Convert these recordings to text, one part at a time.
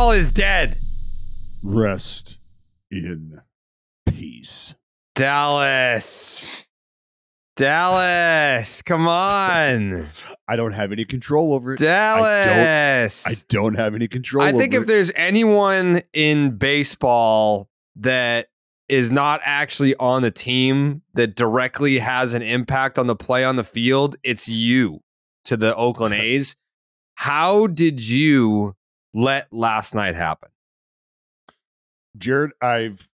Baseball is dead. Rest in peace. Dallas, come on. I don't have any control over it. Dallas. I don't have any control over it. I think if there's anyone in baseball that is not actually on the team that directly has an impact on the play on the field, it's you to the Oakland A's. How did you let last night happen? Jared, I've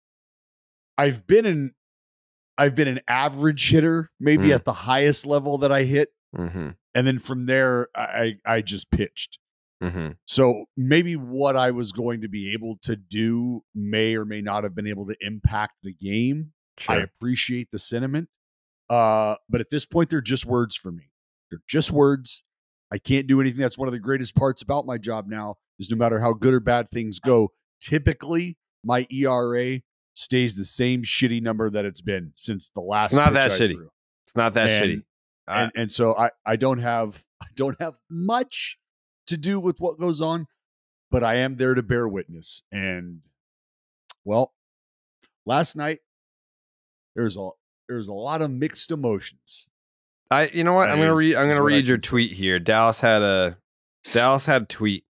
been an average hitter, maybe at the highest level that I hit. Mm-hmm. And then from there, I just pitched. Mm-hmm. So maybe what I was going to be able to do may or may not have been able to impact the game. Sure. I appreciate the sentiment. But at this point, they're just words for me. They're just words. I can't do anything. That's one of the greatest parts about my job now is no matter how good or bad things go, typically my ERA stays the same shitty number that it's been since the last. It's not that shitty. It's not that shitty. And so I don't have much to do with what goes on, but I am there to bear witness. And well, last night there's a lot of mixed emotions. You know what? I'm gonna read your tweet here. Dallas had a tweet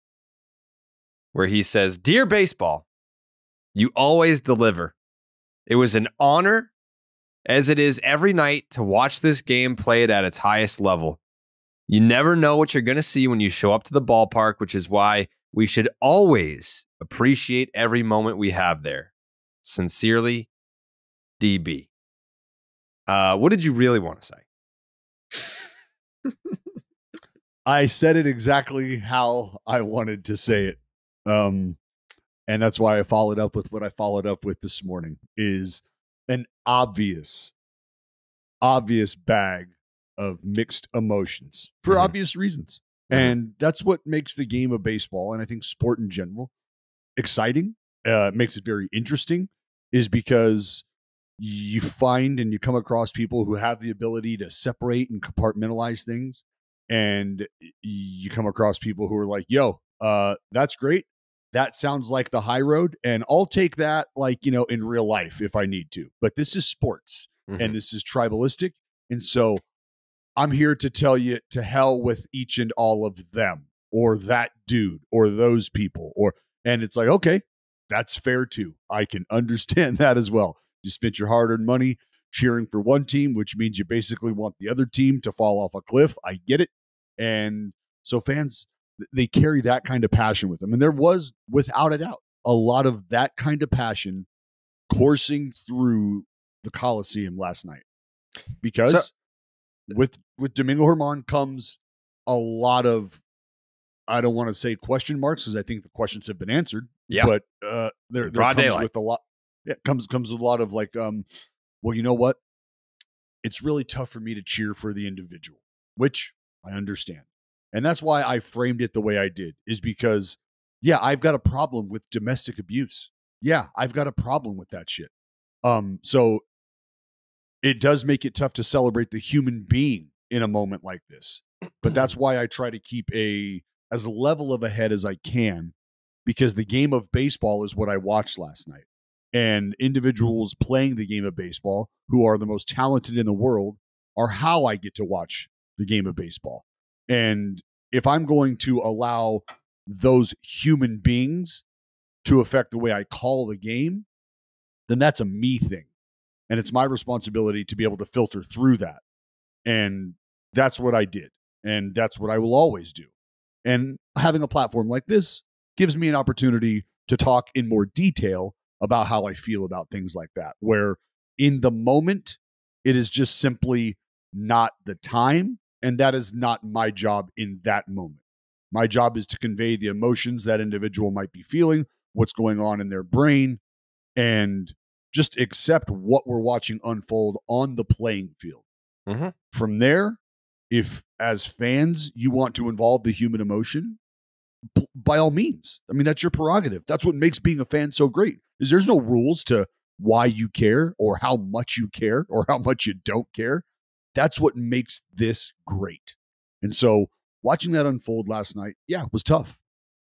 where he says, "Dear baseball, you always deliver. It was an honor, as it is every night, to watch this game played at its highest level. You never know what you're going to see when you show up to the ballpark, which is why we should always appreciate every moment we have there. Sincerely, DB." What did you really want to say? I said it exactly how I wanted to say it. And that's why I followed up with what I followed up with this morning is an obvious bag of mixed emotions for obvious reasons. And that's what makes the game of baseball, and I think sport in general, exciting, makes it very interesting, is because you find and you come across people who have the ability to separate and compartmentalize things. And you come across people who are like, yo, that's great. That sounds like the high road. And I'll take that, like, in real life if I need to. But this is sports and this is tribalistic. And so I'm here to tell you to hell with each and all of them or that dude or those people. And it's like, okay, that's fair too. I can understand that as well. You spent your hard-earned money cheering for one team, which means you basically want the other team to fall off a cliff. I get it. And so fans, they carry that kind of passion with them. And there was, without a doubt, a lot of that kind of passion coursing through the Coliseum last night. Because with Domingo Germán comes a lot of, I don't want to say question marks because I think the questions have been answered. Yeah. But there comes daylight. With a lot. Yeah, comes with a lot of like, well, you know what? It's really tough for me to cheer for the individual, which I understand. And that's why I framed it the way I did, is because, yeah, I've got a problem with domestic abuse. Yeah, I've got a problem with that shit. So it does make it tough to celebrate the human being in a moment like this. But that's why I try to keep as level of a head as I can, because the game of baseball is what I watched last night. And individuals playing the game of baseball who are the most talented in the world are how I get to watch the game of baseball. And if I'm going to allow those human beings to affect the way I call the game, then that's a me thing. And it's my responsibility to be able to filter through that. And that's what I did. And that's what I will always do. And having a platform like this gives me an opportunity to talk in more detail about how I feel about things like that, where in the moment, it is just simply not the time. And that is not my job in that moment. My job is to convey the emotions that individual might be feeling, what's going on in their brain, and just accept what we're watching unfold on the playing field. Mm-hmm. From there, if as fans, you want to involve the human emotion, by all means. I mean, that's your prerogative. That's what makes being a fan so great, is there's no rules to why you care or how much you care or how much you don't care. That's what makes this great. And so watching that unfold last night, yeah, was tough.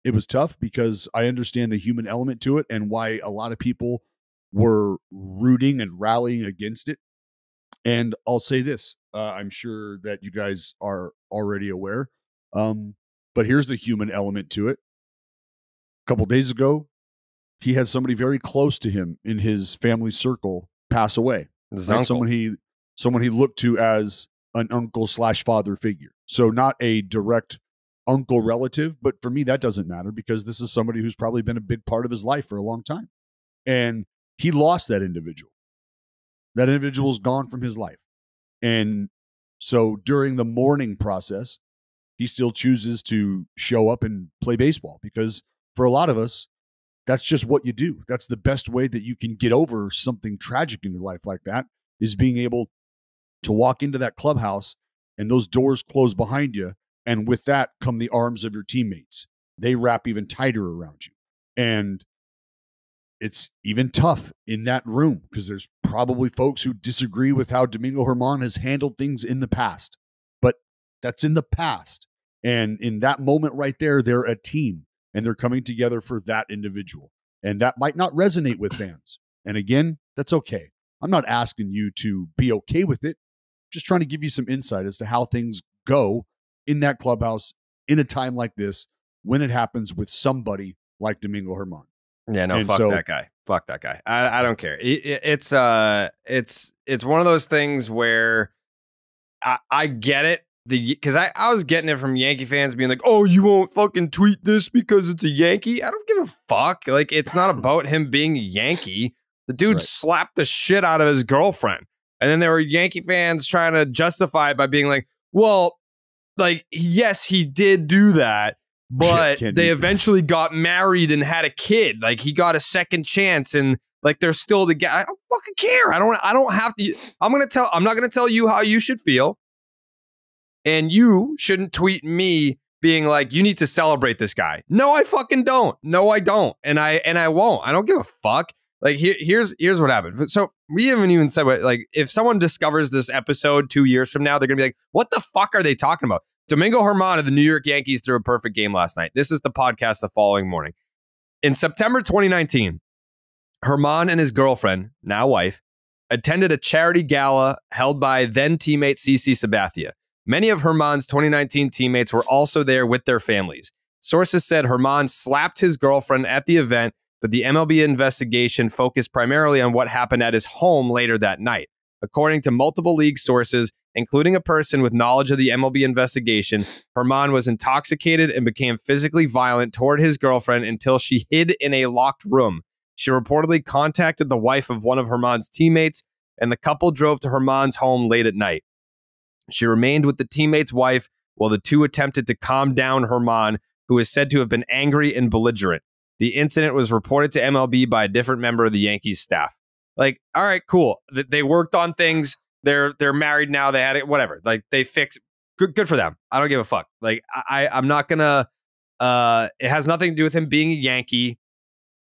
It was tough because I understand the human element to it and why a lot of people were rooting and rallying against it. And I'll say this, I'm sure that you guys are already aware, but here's the human element to it. A couple days ago, he had somebody very close to him in his family circle pass away. Right? Someone he looked to as an uncle / father figure. So not a direct uncle relative, but for me, that doesn't matter because this is somebody who's probably been a big part of his life for a long time. And he lost that individual. That individual's gone from his life. And so during the mourning process, he still chooses to show up and play baseball because for a lot of us, that's just what you do. That's the best way that you can get over something tragic in your life like that, is being able to walk into that clubhouse and those doors close behind you. And with that come the arms of your teammates. They wrap even tighter around you. And it's even tough in that room because there's probably folks who disagree with how Domingo Germán has handled things in the past. But that's in the past. And in that moment right there, they're a team and they're coming together for that individual. And that might not resonate with fans. And again, that's okay. I'm not asking you to be okay with it. I'm just trying to give you some insight as to how things go in that clubhouse in a time like this when it happens with somebody like Domingo Germán. Yeah, no, fuck that guy. Fuck that guy. I don't care. It's one of those things where I get it. Because I was getting it from Yankee fans being like, oh, you won't fucking tweet this because it's a Yankee. I don't give a fuck. Like, it's not about him being a Yankee. The dude slapped the shit out of his girlfriend. And then there were Yankee fans trying to justify it by being like, well, like, yes, he did do that, but they eventually got married and had a kid. Like, he got a second chance and like they're still together. I don't fucking care. I don't have to. I'm not gonna tell you how you should feel. And you shouldn't tweet me being like, you need to celebrate this guy. No, I fucking don't. No, I don't. And I won't. I don't give a fuck. Like, here's what happened. So we haven't even said what, like, if someone discovers this episode 2 years from now, they're going to be like, what the fuck are they talking about? Domingo Germán of the New York Yankees threw a perfect game last night. This is the podcast the following morning. In September 2019, Germán and his girlfriend, now wife, attended a charity gala held by then teammate CC Sabathia. Many of Germán's 2019 teammates were also there with their families. Sources said Germán slapped his girlfriend at the event, but the MLB investigation focused primarily on what happened at his home later that night. According to multiple league sources, including a person with knowledge of the MLB investigation, Germán was intoxicated and became physically violent toward his girlfriend until she hid in a locked room. She reportedly contacted the wife of one of Germán's teammates, and the couple drove to Germán's home late at night. She remained with the teammate's wife while the two attempted to calm down Germán, who is said to have been angry and belligerent. The incident was reported to MLB by a different member of the Yankees staff. Like, all right, cool. They worked on things. They're married now. They had it, whatever. Like, they fixed. Good for them. I don't give a fuck. Like, I'm not gonna. It has nothing to do with him being a Yankee.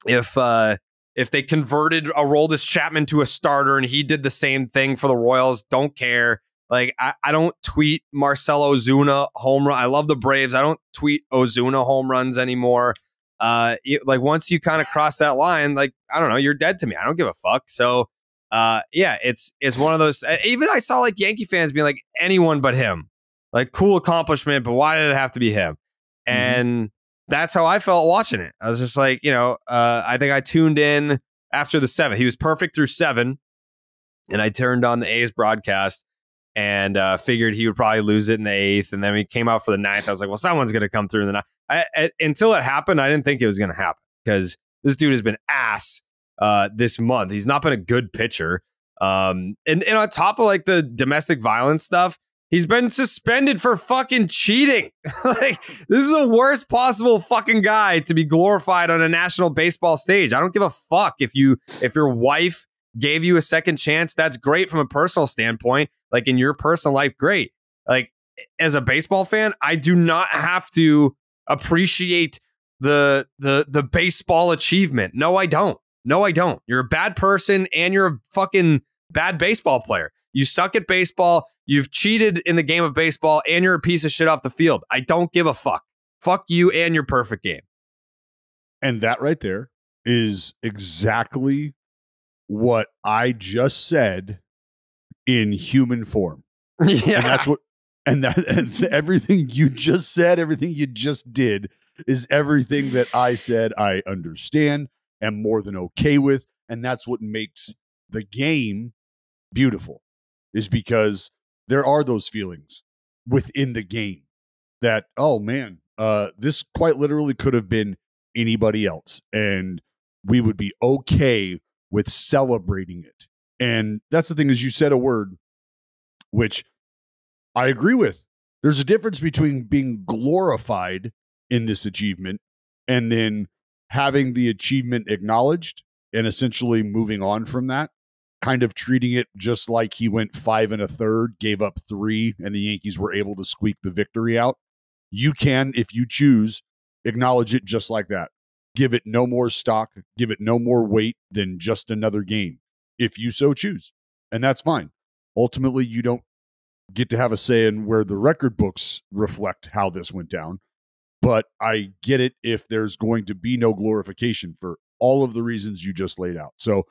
If they converted Aroldis Chapman to a starter and he did the same thing for the Royals, don't care. Like, I don't tweet Marcell Ozuna home run. I love the Braves. I don't tweet Ozuna home runs anymore. Like, once you kind of cross that line, like, I don't know, you're dead to me. I don't give a fuck. So, yeah, it's one of those. Even I saw like Yankee fans being like, anyone but him. Like, cool accomplishment, but why did it have to be him? And that's how I felt watching it. I was just like, I think I tuned in after the 7th. He was perfect through 7, and I turned on the A's broadcast. And figured he would probably lose it in the 8th. And then we came out for the 9th. I was like, well, someone's going to come through in the 9th. Until it happened, I didn't think it was going to happen because this dude has been ass this month. He's not been a good pitcher. And on top of like the domestic violence stuff, he's been suspended for fucking cheating. Like, this is the worst possible fucking guy to be glorified on a national baseball stage. I don't give a fuck if your wife gave you a second chance. That's great from a personal standpoint. Like, in your personal life, great. Like, as a baseball fan, I do not have to appreciate the baseball achievement. No, I don't. You're a bad person and you're a fucking bad baseball player. You suck at baseball. You've cheated in the game of baseball and you're a piece of shit off the field. I don't give a fuck. Fuck you and your perfect game. And that right there is exactly what I just said in human form. Yeah. And that's what, and everything you just said, everything you just did is everything that I said I understand, am more than okay with. And that's what makes the game beautiful, is because there are those feelings within the game that, oh man, this quite literally could have been anybody else, and we would be okay with celebrating it. And that's the thing, is you said a word which I agree with. There's a difference between being glorified in this achievement and then having the achievement acknowledged and essentially moving on from that, kind of treating it just like he went 5 1/3, gave up 3, and the Yankees were able to squeak the victory out. You can, if you choose, acknowledge it just like that. Give it no more stock, give it no more weight than just another game, if you so choose. And that's fine. Ultimately, you don't get to have a say in where the record books reflect how this went down. But I get it if there's going to be no glorification for all of the reasons you just laid out. So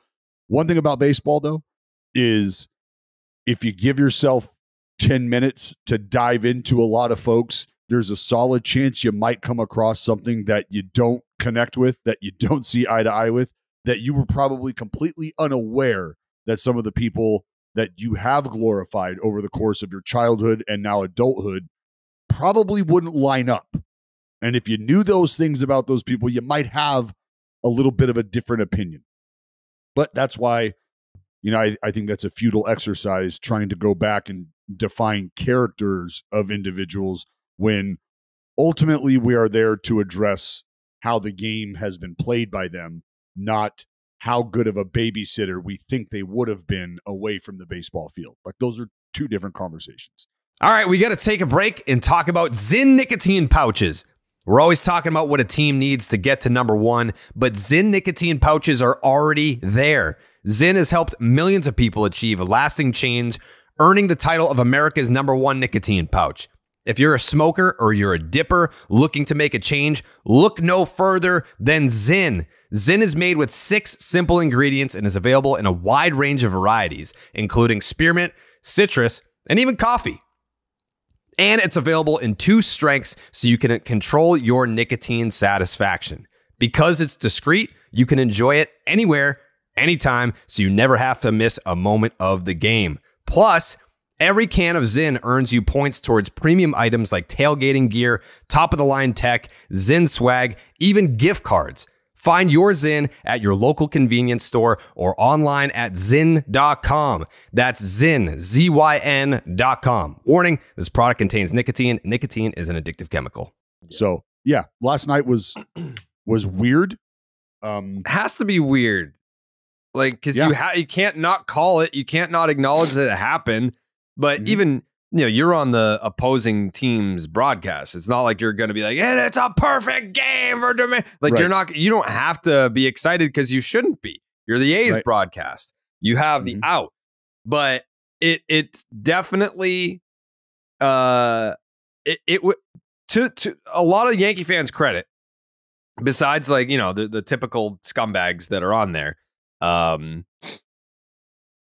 one thing about baseball, though, is if you give yourself 10 minutes to dive into a lot of folks, there's a solid chance you might come across something that you don't connect with, that you don't see eye to eye with, that you were probably completely unaware that some of the people that you have glorified over the course of your childhood and now adulthood probably wouldn't line up. And if you knew those things about those people, you might have a little bit of a different opinion. But that's why, I think that's a futile exercise, trying to go back and define characters of individuals when ultimately we are there to address how the game has been played by them, not how good of a babysitter we think they would have been away from the baseball field. Like, those are two different conversations. All right, we got to take a break and talk about Zyn nicotine pouches. We're always talking about what a team needs to get to number one, but Zyn nicotine pouches are already there. Zyn has helped millions of people achieve a lasting change, earning the title of America's number one nicotine pouch. If you're a smoker or you're a dipper looking to make a change, look no further than Zyn. Zyn is made with 6 simple ingredients and is available in a wide range of varieties, including spearmint, citrus, and even coffee. And it's available in 2 strengths so you can control your nicotine satisfaction. Because it's discreet, you can enjoy it anywhere, anytime, so you never have to miss a moment of the game. Plus, every can of Zyn earns you points towards premium items like tailgating gear, top-of-the-line tech, Zyn swag, even gift cards. Find your Zyn at your local convenience store or online at Zyn.com. That's Zyn, ZYN.com. Warning, this product contains nicotine. Nicotine is an addictive chemical. So, yeah, last night was weird. Has to be weird. Like, because you can't not call it. You can't not acknowledge that it happened. But even, you're on the opposing team's broadcast. It's not like you're going to be like, hey, it's a perfect game for Domingo. Like, right. You don't have to be excited because you shouldn't be. You're the A's broadcast. You have the out. But it's definitely, to a lot of Yankee fans' credit, besides like, the typical scumbags that are on there,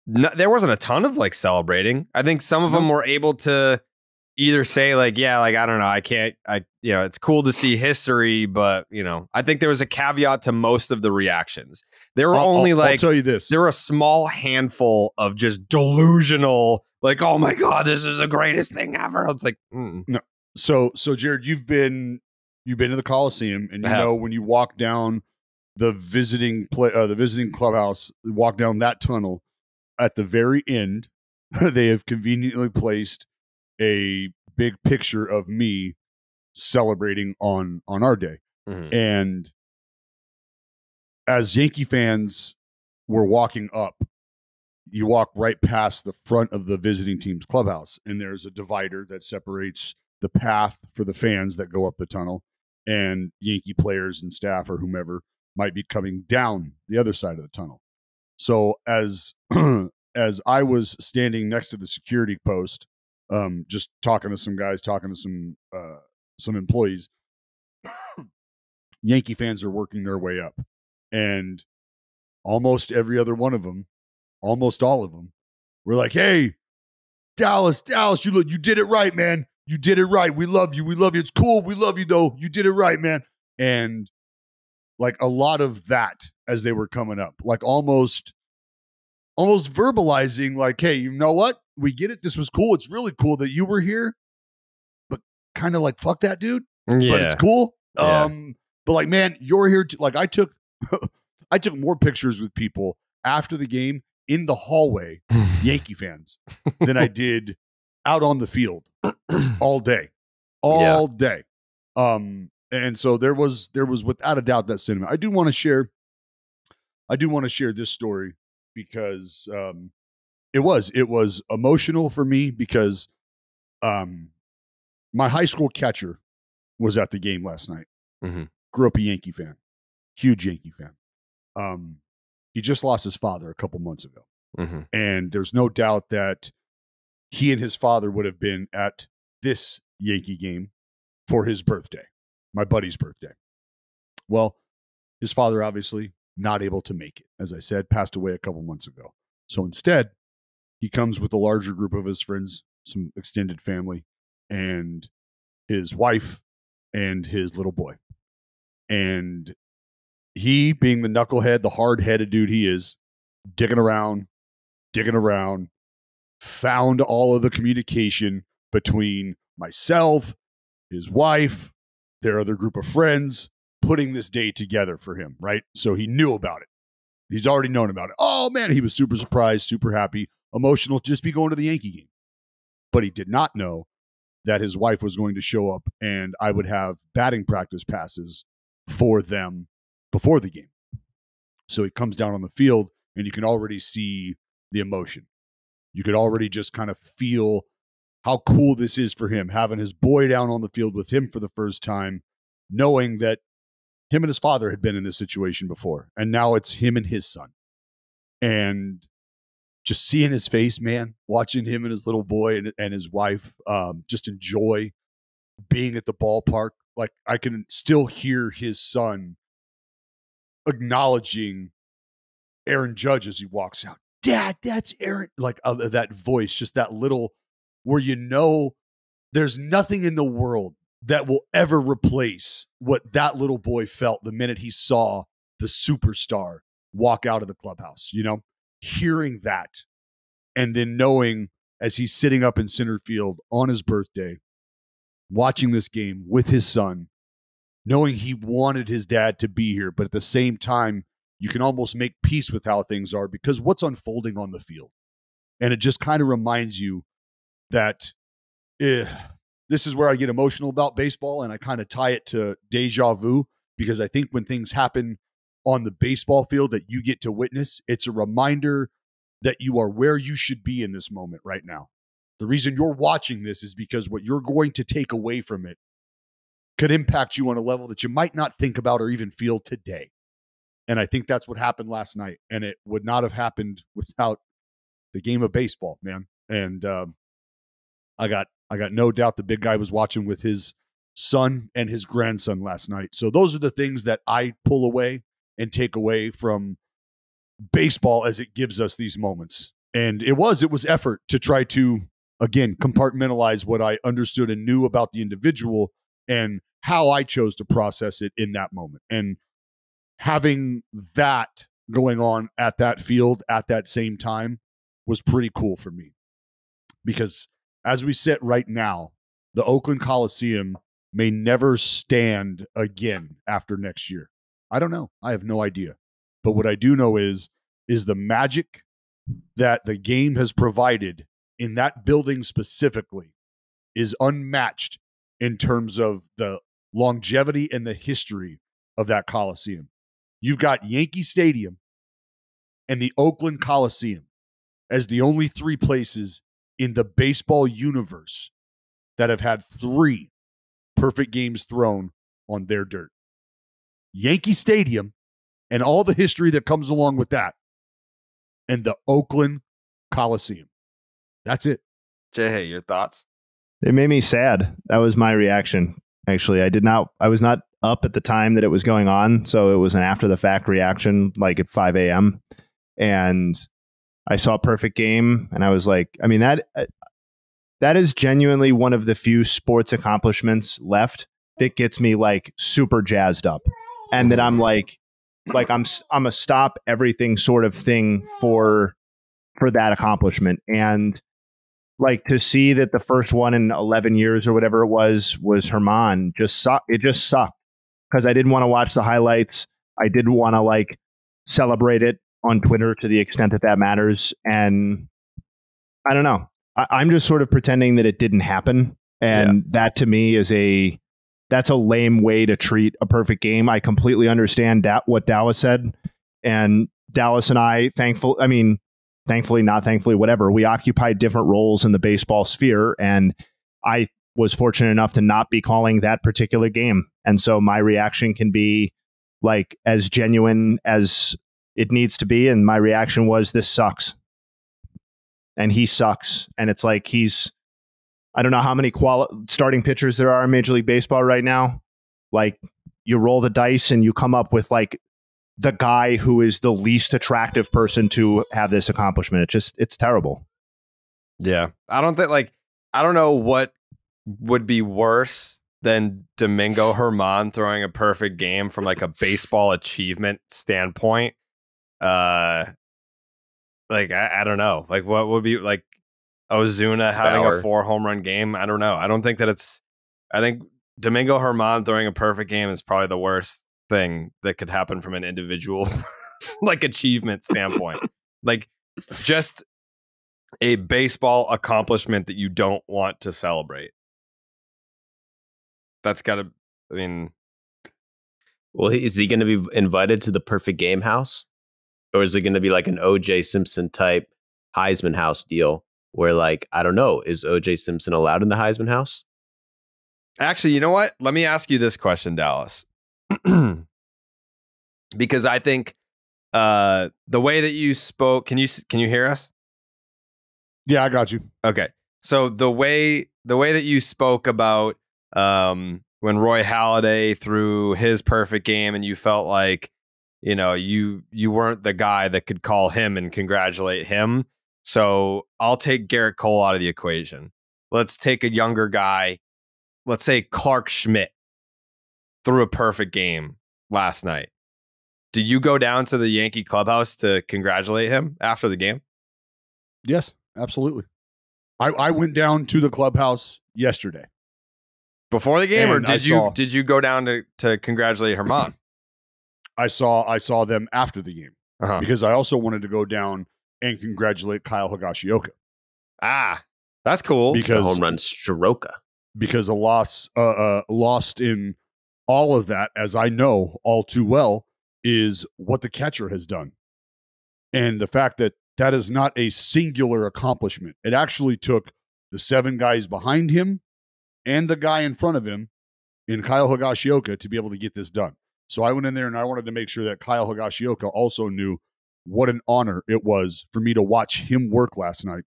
there wasn't a ton of like celebrating. I think some of them were able to either say like, yeah, like, I don't know, it's cool to see history, but I think there was a caveat to most of the reactions. There were I'll tell you this. There were a small handful of just delusional, like, oh my God, this is the greatest thing ever. It's like, no. So Jared, you've been to the Coliseum, and when you walk down the visiting clubhouse, walk down that tunnel, at the very end, they have conveniently placed a big picture of me celebrating on our day. Mm-hmm. And as Yankee fans were walking up, you walk right past the front of the visiting team's clubhouse, and there's a divider that separates the path for the fans that go up the tunnel, and Yankee players and staff or whomever might be coming down the other side of the tunnel. So as I was standing next to the security post, just talking to some guys, talking to some employees, Yankee fans are working their way up. And almost every other one of them, almost all of them, were like, hey, Dallas, you did it right, man. You did it right. We love you. We love you. It's cool. We love you, though. You did it right, man. And like a lot of that as they were coming up, like almost verbalizing like, hey, you know what? We get it. This was cool. It's really cool that you were here, but kind of like, fuck that dude. Yeah. But it's cool. Yeah. But like, man, you're here too. Like I took more pictures with people after the game in the hallway, Yankee fans, than I did out on the field all day. And so there was without a doubt that sentiment. I do want to share this story because it was emotional for me because my high school catcher was at the game last night. Mm-hmm. Grew up a Yankee fan, huge Yankee fan. He just lost his father a couple months ago. Mm-hmm. And there's no doubt that he and his father would have been at this Yankee game for his birthday, my buddy's birthday. Well, his father obviously not able to make it. As I said, passed away a couple months ago. So instead, he comes with a larger group of his friends, some extended family, and his wife and his little boy. And he, being the knucklehead, the hard-headed dude he is, digging around, found all of the communication between myself, his wife, their other group of friends, putting this day together for him, right? So he knew about it. He's already known about it. Oh, man, he was super surprised, super happy, emotional, just be going to the Yankee game. But he did not know that his wife was going to show up and I would have batting practice passes for them before the game. So he comes down on the field and you can already see the emotion. You could already just kind of feel how cool this is for him, having his boy down on the field with him for the first time, knowing that him and his father had been in this situation before, and now it's him and his son. And just seeing his face, man, watching him and his little boy and his wife just enjoy being at the ballpark. Like I can still hear his son acknowledging Aaron Judge as he walks out. Dad, that's Aaron. Like that voice, just that little, where you know there's nothing in the world that will ever replace what that little boy felt the minute he saw the superstar walk out of the clubhouse, you know, hearing that and then knowing as he's sitting up in center field on his birthday, watching this game with his son, knowing he wanted his dad to be here, but at the same time, you can almost make peace with how things are because what's unfolding on the field. And it just kind of reminds you that this is where I get emotional about baseball, and I kind of tie it to deja vu because I think when things happen on the baseball field that you get to witness, it's a reminder that you are where you should be in this moment right now. The reason you're watching this is because what you're going to take away from it could impact you on a level that you might not think about or even feel today. And I think that's what happened last night. And it would not have happened without the game of baseball, man. And I got no doubt the big guy was watching with his son and his grandson last night. So those are the things that I pull away and take away from baseball as it gives us these moments. And it was effort to try to, again, compartmentalize what I understood and knew about the individual and how I chose to process it in that moment. And having that going on at that field at that same time was pretty cool for me. Because as we sit right now, the Oakland Coliseum may never stand again after next year. I don't know. I have no idea. But what I do know is the magic that the game has provided in that building specifically is unmatched in terms of the longevity and the history of that Coliseum. You've got Yankee Stadium and the Oakland Coliseum as the only three places in the baseball universe that have had 3 perfect games thrown on their dirt. Yankee Stadium and all the history that comes along with that, and the Oakland Coliseum. That's it. Jayhay, your thoughts? It made me sad. That was my reaction. Actually, I was not up at the time that it was going on. So it was an after the fact reaction, like at 5 a.m. And I saw Perfect Game and I was like, I mean, that is genuinely one of the few sports accomplishments left that gets me like super jazzed up. And that I'm like I'm a stop everything sort of thing for that accomplishment. And like to see that the first one in 11 years or whatever it was Germán it just sucked because I didn't want to watch the highlights. I didn't want to like celebrate it on Twitter to the extent that matters. And I don't know. I'm just sort of pretending that it didn't happen. And that to me is that's a lame way to treat a perfect game. I completely understand what Dallas said. And Dallas and I, thankfully, not thankfully, whatever, we occupied different roles in the baseball sphere. And I was fortunate enough to not be calling that particular game. And so my reaction can be like as genuine as it needs to be. And my reaction was, this sucks. And he sucks. And it's like I don't know how many starting pitchers there are in Major League Baseball right now. Like you roll the dice and you come up with like the guy who is the least attractive person to have this accomplishment. It's terrible. Yeah. I don't know what would be worse than Domingo Germán throwing a perfect game from like a baseball achievement standpoint. Like, I don't know. Like, what would be like Ozuna having a 4 home run game? I don't know. I don't think that I think Domingo Germán throwing a perfect game is probably the worst thing that could happen from an individual like achievement standpoint. Like, just a baseball accomplishment that you don't want to celebrate. That's got to, I mean. Well, is he going to be invited to the perfect game house? Or is it going to be like an O.J. Simpson type Heisman house deal where, like, I don't know, is O.J. Simpson allowed in the Heisman house? Actually, you know what? Let me ask you this question, Dallas. Because I think the way that you spoke, can you hear us? Yeah, I got you. Okay. So the way that you spoke about when Roy Halladay threw his perfect game and you felt like, you know, you weren't the guy that could call him and congratulate him. So I'll take Garrett Cole out of the equation. Let's take a younger guy. Let's say Clark Schmidt threw a perfect game last night. Did you go down to the Yankee clubhouse to congratulate him after the game? Yes, absolutely. I went down to the clubhouse yesterday. Before the game, or did you go down to congratulate Germán? I saw them after the game because I also wanted to go down and congratulate Kyle Higashioka. Ah, that's cool. Because the home run Stroka. Because a lost in all of that, as I know all too well, is what the catcher has done. And the fact that is not a singular accomplishment. It actually took the 7 guys behind him and the guy in front of him in Kyle Higashioka to be able to get this done. So I went in there and I wanted to make sure that Kyle Higashioka also knew what an honor it was for me to watch him work last night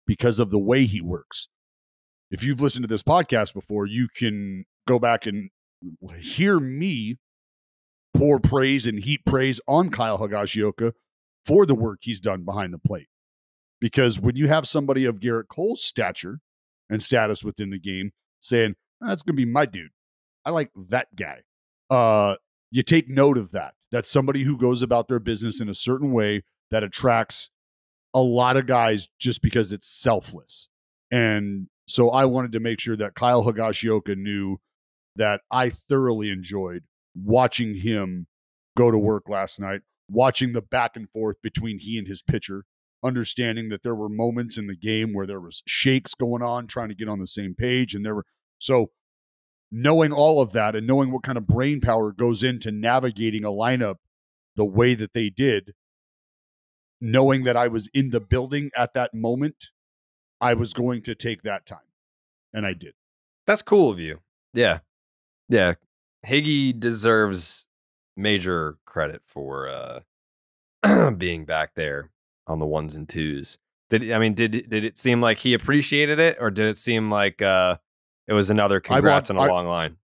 because of the way he works. If you've listened to this podcast before, you can go back and hear me pour praise and heap praise on Kyle Higashioka for the work he's done behind the plate. Because when you have somebody of Garrett Cole's stature and status within the game saying, that's going to be my dude, I like that guy. You take note of that. That's somebody who goes about their business in a certain way that attracts a lot of guys just because it's selfless. And so I wanted to make sure that Kyle Higashioka knew that I thoroughly enjoyed watching him go to work last night, watching the back and forth between he and his pitcher, understanding that there were moments in the game where there was shakes going on, trying to get on the same page. And so knowing all of that and knowing what kind of brain power goes into navigating a lineup the way that they did, knowing that I was in the building at that moment, I was going to take that time. And I did. That's cool of you. Yeah. Yeah. Higgy deserves major credit for being back there on the 1s and 2s. Did it seem like he appreciated it, or did it seem like it was another congrats in a long line?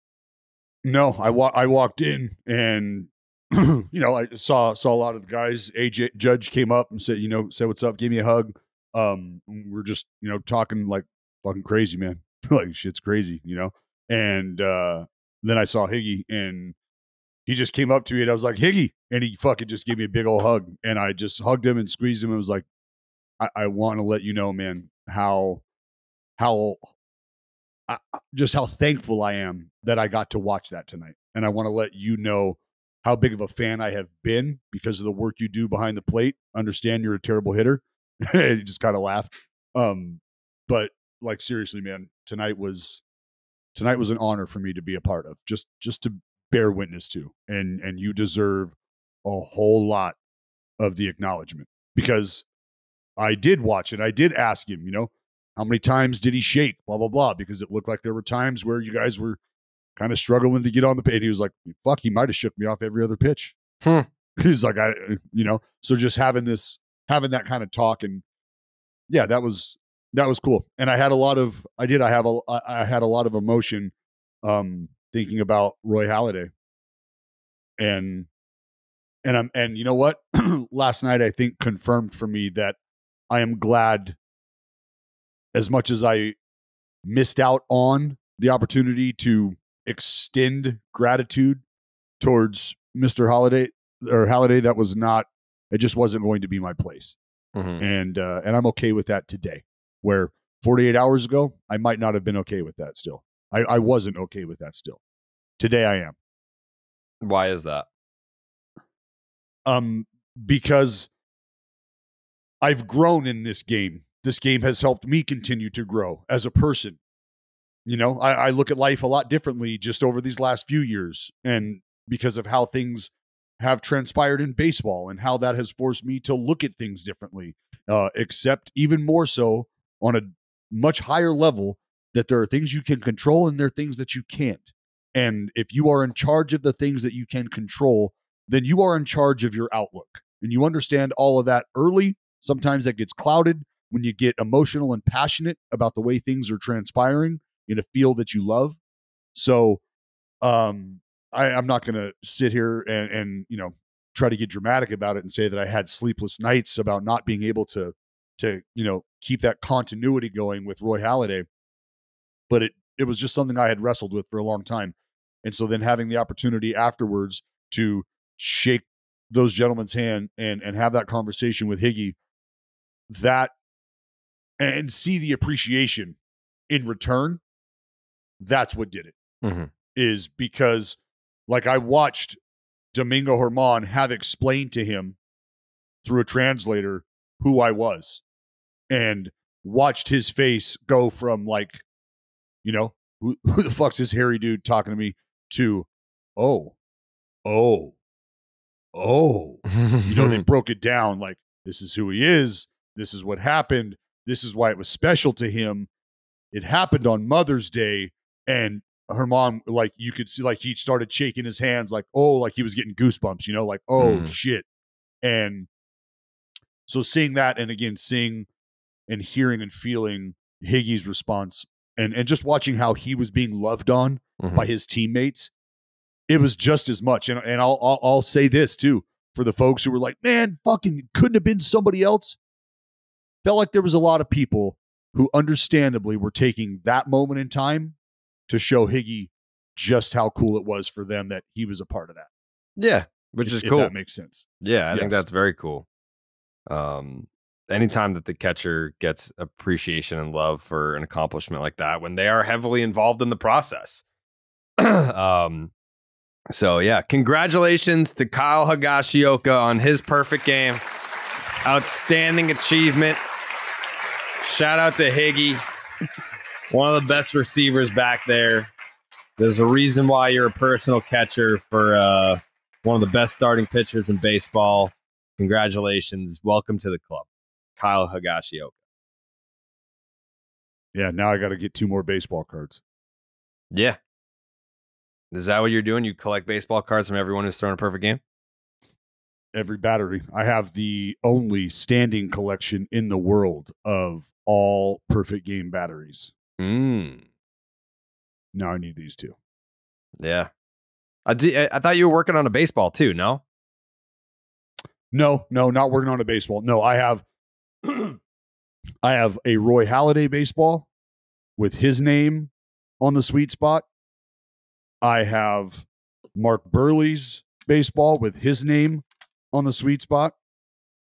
No, I walked in and I saw a lot of the guys. AJ Judge came up and said what's up, gave me a hug. We're just talking like fucking crazy, man. Like shit's crazy, And then I saw Higgy and he just came up to me and I was like, Higgy, and he fucking just gave me a big old hug and I just hugged him and squeezed him and was like, I want to let you know, man, how just how thankful I am that I got to watch that tonight. And I want to let you know how big of a fan I have been because of the work you do behind the plate. Understand you're a terrible hitter. He just kind of laughed. But like seriously, man, tonight was an honor for me to be a part of, just to bear witness to. And you deserve a whole lot of the acknowledgement because I did watch it. I did ask him, how many times did he shake? Blah, blah, blah. Because it looked like there were times where you guys were kind of struggling to get on the pitch. He was like, fuck, he might have shook me off every other pitch. He's like, so just having that kind of talk. And yeah, that was cool. And I had a lot of, I had a lot of emotion thinking about Roy Halladay. And you know what? Last night, I think confirmed for me that I am glad, as much as I missed out on the opportunity to extend gratitude towards Mr. Halladay, that was not, it just wasn't going to be my place. Mm-hmm. And I'm okay with that today, where 48 hours ago, I might not have been okay with that still. I wasn't okay with that still. Today I am. Why is that? Because I've grown in this game. This game has helped me continue to grow as a person. I look at life a lot differently just over these last few years, and because of how things have transpired in baseball and how that has forced me to look at things differently, except even more so on a much higher level, that there are things you can control and there are things that you can't. And if you are in charge of the things that you can control, then you are in charge of your outlook. And you understand all of that early. Sometimes that gets clouded when you get emotional and passionate about the way things are transpiring in a field that you love. So I'm not going to sit here and try to get dramatic about it and say that I had sleepless nights about not being able to keep that continuity going with Roy Halladay. But it was just something I had wrestled with for a long time. And so then having the opportunity afterwards to shake those gentlemen's hand and have that conversation with Higgy, that, and see the appreciation in return, that's what did it. Mm-hmm. Is because, like, I watched Domingo Germán have explained to him through a translator who I was, and watched his face go from like, who the fuck's this hairy dude talking to me, to they broke it down like, this is who he is, this is what happened, this is why it was special to him. It happened on Mother's Day, and her mom, like, you could see, like, he started shaking his hands, like, like he was getting goosebumps, like, shit. And so seeing that, and again, seeing and hearing and feeling Higgy's response, and just watching how he was being loved on by his teammates, it was just as much. And I'll say this too, for the folks who were like, man, fucking couldn't have been somebody else. Felt like there was a lot of people who understandably were taking that moment in time to show Higgy just how cool it was for them that he was a part of that. Yeah, which is cool. If that makes sense. Yeah, I think that's very cool. Anytime that the catcher gets appreciation and love for an accomplishment like that, when they are heavily involved in the process. So yeah, congratulations to Kyle Higashioka on his perfect game. Outstanding achievement. Shout out to Higgy, one of the best receivers back there. There's a reason why you're a personal catcher for one of the best starting pitchers in baseball. Congratulations. Welcome to the club, Kyle Higashioka. Yeah, now I got to get 2 more baseball cards. Yeah. Is that what you're doing? You collect baseball cards from everyone who's thrown a perfect game? Every battery. I have the only standing collection in the world of all perfect game batteries. Now I need these 2. Yeah. I thought you were working on a baseball too. No. No, not working on a baseball. No, I have a Roy Halladay baseball with his name on the sweet spot. I have Mark Burley's baseball with his name on the sweet spot.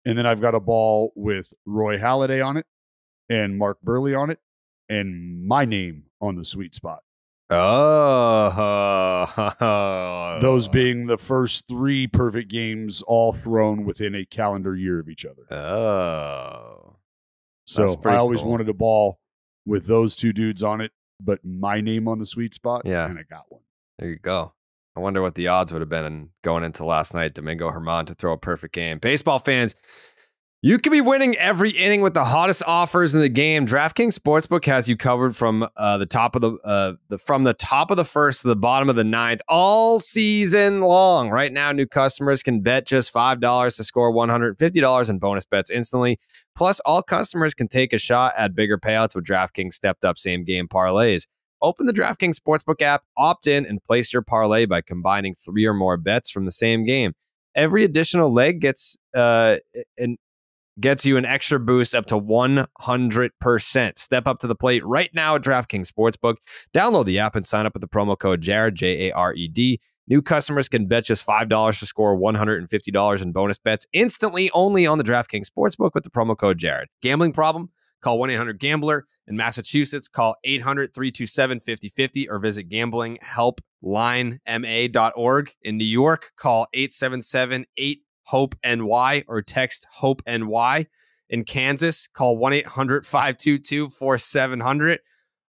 And then I've got a ball with Roy Halladay on it and Mark Burley on it and my name on the sweet spot. Oh. Those being the first 3 perfect games all thrown within a calendar year of each other. Oh. So I always wanted a ball with those 2 dudes on it, but my name on the sweet spot. Yeah. And I got one. There you go. I wonder what the odds would have been in going into last night. Domingo Germán to throw a perfect game. Baseball fans, you could be winning every inning with the hottest offers in the game. DraftKings Sportsbook has you covered from the top of the first to the bottom of the ninth all season long. Right now, new customers can bet just $5 to score $150 in bonus bets instantly. Plus, all customers can take a shot at bigger payouts with DraftKings stepped up same game parlays. Open the DraftKings Sportsbook app, opt in, and place your parlay by combining 3 or more bets from the same game. Every additional leg gets you an extra boost up to 100%. Step up to the plate right now at DraftKings Sportsbook. Download the app and sign up with the promo code Jared, Jared. New customers can bet just $5 to score $150 in bonus bets instantly only on the DraftKings Sportsbook with the promo code Jared. Gambling problem? Call 1-800-GAMBLER. In Massachusetts, call 800-327-5050 or visit gamblinghelplinema.org. In New York, call 877-8-HOPE-NY or text HOPE-NY. In Kansas, call 1-800-522-4700.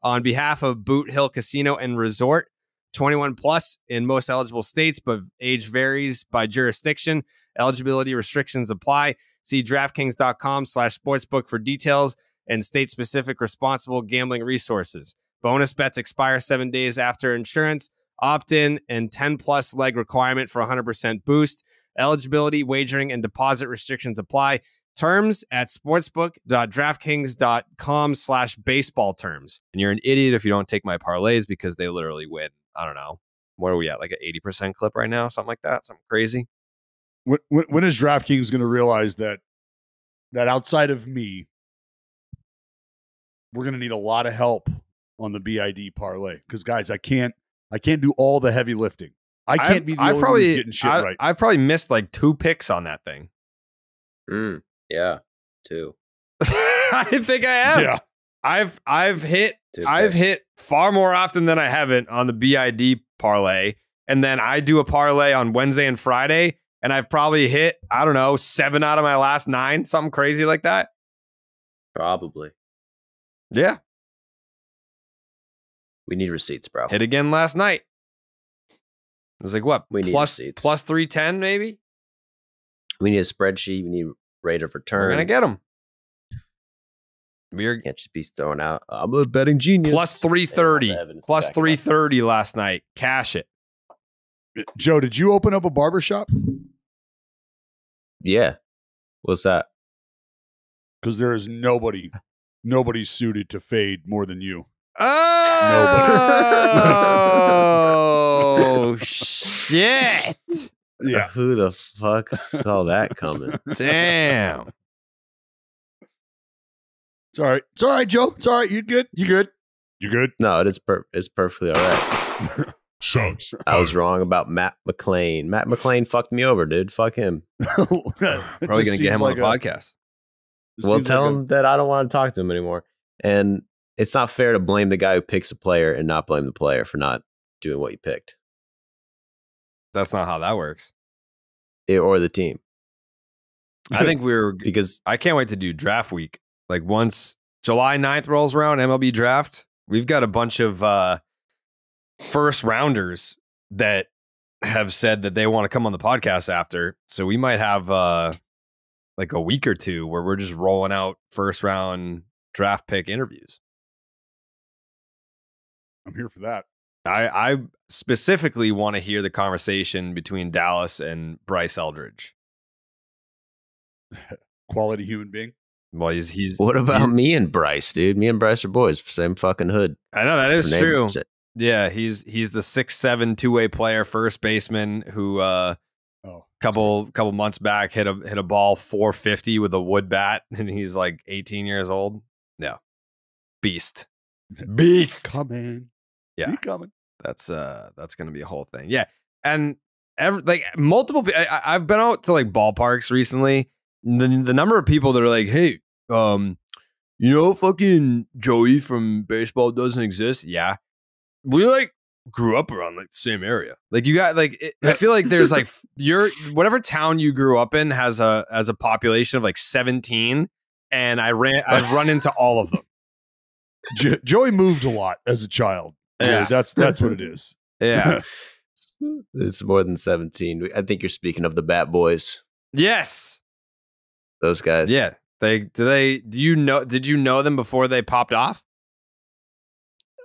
On behalf of Boot Hill Casino and Resort, 21 plus in most eligible states, but age varies by jurisdiction. Eligibility restrictions apply. See DraftKings.com/sportsbook for details and state-specific responsible gambling resources. Bonus bets expire 7 days after insurance. Opt-in and 10-plus leg requirement for 100% boost. Eligibility, wagering, and deposit restrictions apply. Terms at sportsbook.draftkings.com/baseball terms. And you're an idiot if you don't take my parlays because they literally win. I don't know. What are we at? Like an 80% clip right now? Something like that? Something crazy? When is DraftKings going to realize that outside of me, we're going to need a lot of help on the BID parlay? Because guys, I can't do all the heavy lifting. I can't be the only one getting shit right. I've probably missed like 2 picks on that thing. Yeah, 2. I think I have. Yeah. I've hit far more often than I haven't on the BID parlay, and then I do a parlay on Wednesday and Friday, and I've probably hit, I don't know, 7 out of my last 9, something crazy like that. Probably. Yeah. We need receipts, bro. Hit again last night. It was like what? We need receipts. Plus 310 maybe? We need a spreadsheet. We need rate of return. We're going to get them. Can't just be throwing out, I'm a betting genius. Plus 330. Plus 330 last night. Cash it. Joe, did you open up a barbershop? Yeah. What's that? Because there is nobody suited to fade more than you. Oh, shit. Yeah. Who the fuck saw that coming? Damn. It's all right. It's all right, Joe. It's all right. You good? You good? You good? No, it's perfectly all right. Shots. I was wrong about Matt McClain. Matt McClain fucked me over, dude. Fuck him. Probably going to get him on the podcast. Well, tell him that I don't want to talk to him anymore. And it's not fair to blame the guy who picks a player and not blame the player for not doing what you picked. That's not how that works. Or the team. I think because I can't wait to do draft week. Like once July 9th rolls around, MLB draft, we've got a bunch of first rounders that have said that they want to come on the podcast after. So we might have like a week or 2 where we're just rolling out first round draft pick interviews. I'm here for that. I specifically want to hear the conversation between Dallas and Bryce Eldridge. Quality human being. Well, he's. What about me and Bryce, dude? Me and Bryce are boys, same fucking hood. I know that is true. Yeah, he's the 6'7" two-way player, first baseman who couple months back hit a ball 450 with a wood bat, and he's like 18 years old. Yeah, beast. Coming. Yeah, He coming. that's gonna be a whole thing. Yeah, and multiple. I've been out to like ballparks recently. The number of people that are like, hey, fucking Joey from baseball doesn't exist. Yeah. We like grew up around like the same area. Like you got like I feel like there's like whatever town you grew up in has a population of like 17, and I've run into all of them. Joey moved a lot as a child. Yeah, that's what it is. Yeah. It's more than 17. I think you're speaking of the Bat Boys. Yes. Those guys. Yeah. Did you know them before they popped off?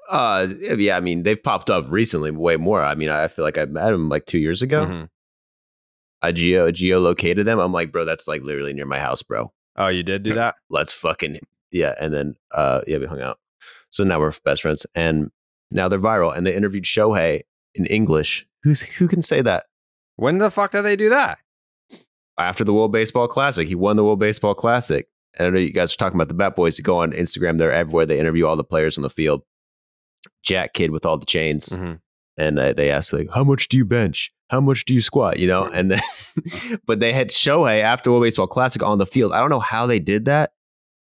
Yeah, I mean, they've popped up recently way more. I mean, I feel like I met them like 2 years ago. Mm-hmm. I geolocated them. I'm like, bro, that's like literally near my house, bro. Oh, you did do that? Let's fucking, yeah. And then, we hung out. So now we're best friends, and now they're viral. And they interviewed Shohei in English. Who can say that? When the fuck did they do that? After the World Baseball Classic. He won the World Baseball Classic. And I know you guys are talking about the Bat Boys. You go on Instagram, they're everywhere. They interview all the players on the field. Jack kid with all the chains. Mm-hmm. And they asked, like, how much do you bench? How much do you squat? And then, but they had Shohei after World Baseball Classic on the field. I don't know how they did that,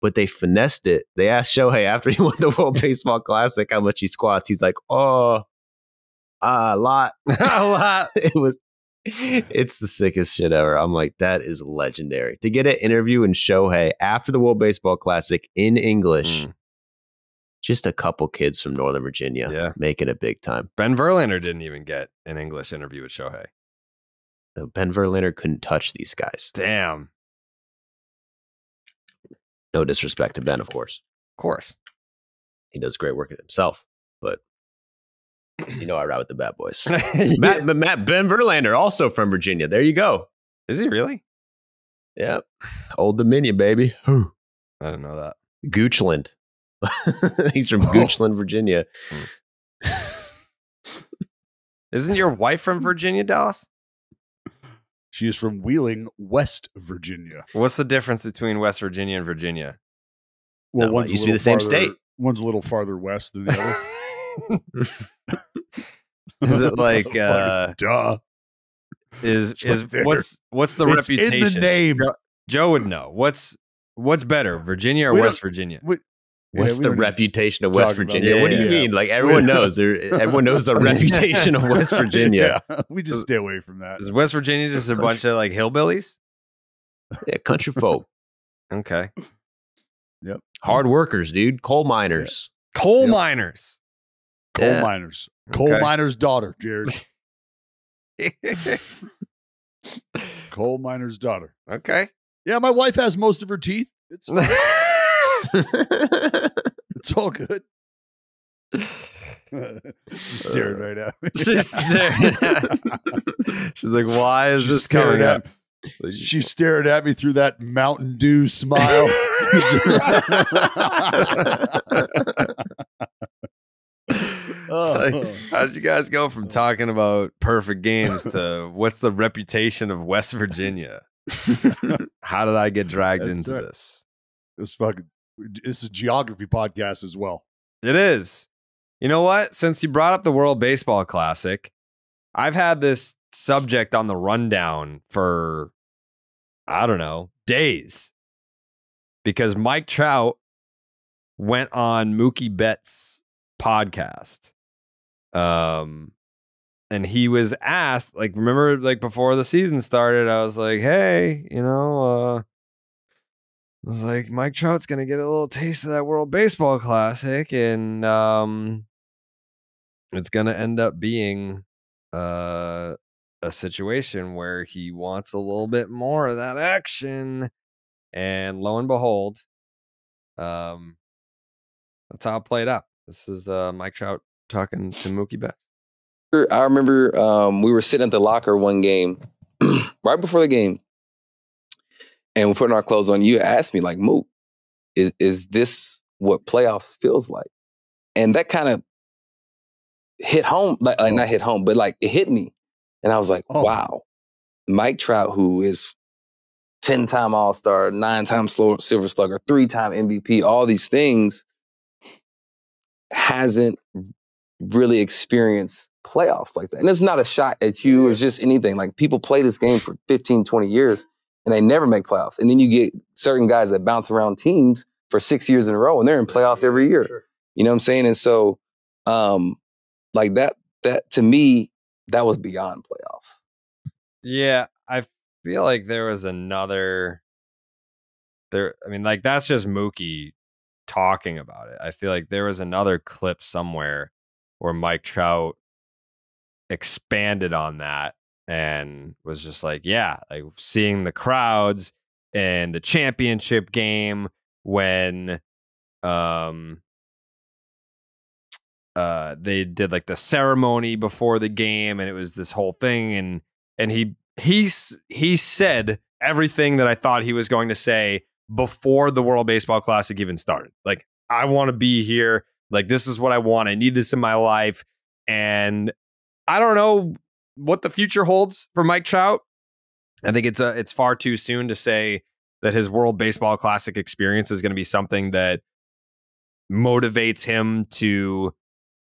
but they finessed it. They asked Shohei after he won the World Baseball Classic how much he squats. He's like, a lot. A lot. It's the sickest shit ever. I'm like, that is legendary. To get an interview in Shohei after the World Baseball Classic in English. Just a couple kids from Northern Virginia making it big time. Ben Verlander didn't even get an English interview with Shohei. Ben Verlander couldn't touch these guys. Damn. No disrespect to Ben, of course. Of course. He does great work at himself, but I ride with the Bat Boys. Ben Verlander, also from Virginia. There you go. Is he really? Yep. Old Dominion, baby. I didn't know that. Goochland. He's from Goochland, Virginia. Isn't your wife from Virginia, Dallas? She is from Wheeling, West Virginia. What's the difference between West Virginia and Virginia? Well, one's used to be the same state. One's a little farther west than the other. Is it like duh? Is what's the reputation? In the name. Joe would know. What's better, Virginia or West Virginia? What's the reputation of West Virginia? What do you mean? Like everyone knows. Everyone knows the reputation of West Virginia. Yeah, we just stay away from that. Is West Virginia just a bunch of like hillbillies? Yeah, country folk. Okay. Yep. Hard workers, dude. Coal miners. Yeah. Coal miners. Coal miners. Coal miner's daughter, Jared. Coal miner's daughter. Okay. Yeah, my wife has most of her teeth. It's fine. It's all good. She's staring right at me. She's staring at me. She's like, why is this coming up? She's staring at me through that Mountain Dew smile. How'd you guys go from talking about perfect games to what's the reputation of West Virginia? How did I get dragged into this? It's a geography podcast as well. It is. You know what? Since you brought up the World Baseball Classic, I've had this subject on the rundown for, I don't know, days. Because Mike Trout went on Mookie Betts' podcast. And he was asked, like, remember, like, before the season started, I was like, hey, I was like, Mike Trout's going to get a little taste of that World Baseball Classic, and it's going to end up being a situation where he wants a little bit more of that action. And lo and behold, that's how it played out. This is Mike Trout talking to Mookie Betts. I remember we were sitting at the locker one game, right before the game, and we're putting our clothes on. You asked me, like, Mook, is this what playoffs feels like? And that kind of hit home, like not hit home, but like it hit me. And I was like, wow, Mike Trout, who is 10-time All-Star, 9-time Silver Slugger, 3-time MVP, all these things, hasn't really experienced playoffs like that. And it's not a shot at you. It's just anything. Like, people play this game for 15, 20 years, and they never make playoffs. And then you get certain guys that bounce around teams for 6 years in a row, and they're in playoffs every year. Sure. You know what I'm saying? And so, like that to me, that was beyond playoffs. Yeah, I feel like there was another. I mean, like, that's just Mookie talking about it. I feel like there was another clip somewhere where Mike Trout expanded on that and was just like, yeah, like seeing the crowds in the championship game when they did like the ceremony before the game, and it was this whole thing, and he said everything that I thought he was going to say before the World Baseball Classic even started. Like, I want to be here. Like, this is what I want. I need this in my life. And I don't know what the future holds for Mike Trout. I think it's far too soon to say that his World Baseball Classic experience is going to be something that motivates him to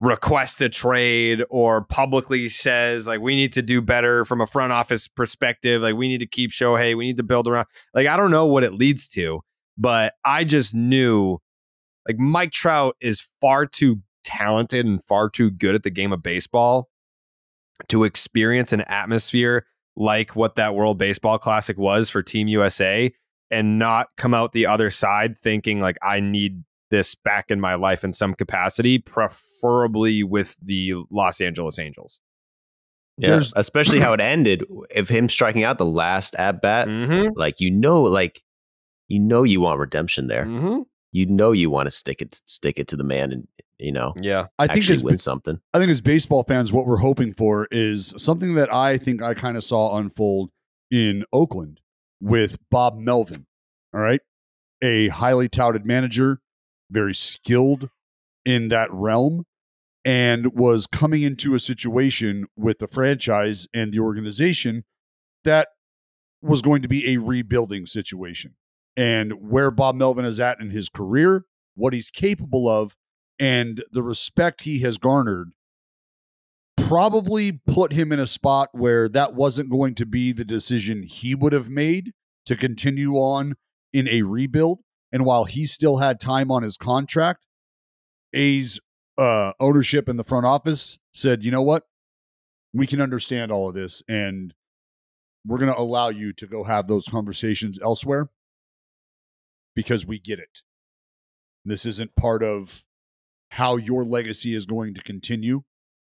request a trade or publicly says, like, we need to do better from a front office perspective. Like, we need to keep Shohei. We need to build around. Like, I don't know what it leads to, but I just knew, like, Mike Trout is far too talented and far too good at the game of baseball to experience an atmosphere like what that World Baseball Classic was for Team USA and not come out the other side thinking, like, I need this back in my life in some capacity, preferably with the Los Angeles Angels. Yeah, especially how it ended, of him striking out the last at bat. Mm-hmm. Like, you want redemption there. Mm-hmm. You want to stick it to the man, and I think actually win something. I think as baseball fans, what we're hoping for is something that I think I kind of saw unfold in Oakland with Bob Melvin. All right, a highly touted manager, very skilled in that realm, and was coming into a situation with the franchise and the organization that was going to be a rebuilding situation. And where Bob Melvin is at in his career, what he's capable of, and the respect he has garnered probably put him in a spot where that wasn't going to be the decision he would have made to continue on in a rebuild. And while he still had time on his contract, A's ownership in the front office said, you know what? We can understand all of this, and we're going to allow you to go have those conversations elsewhere because we get it. This isn't part of how your legacy is going to continue.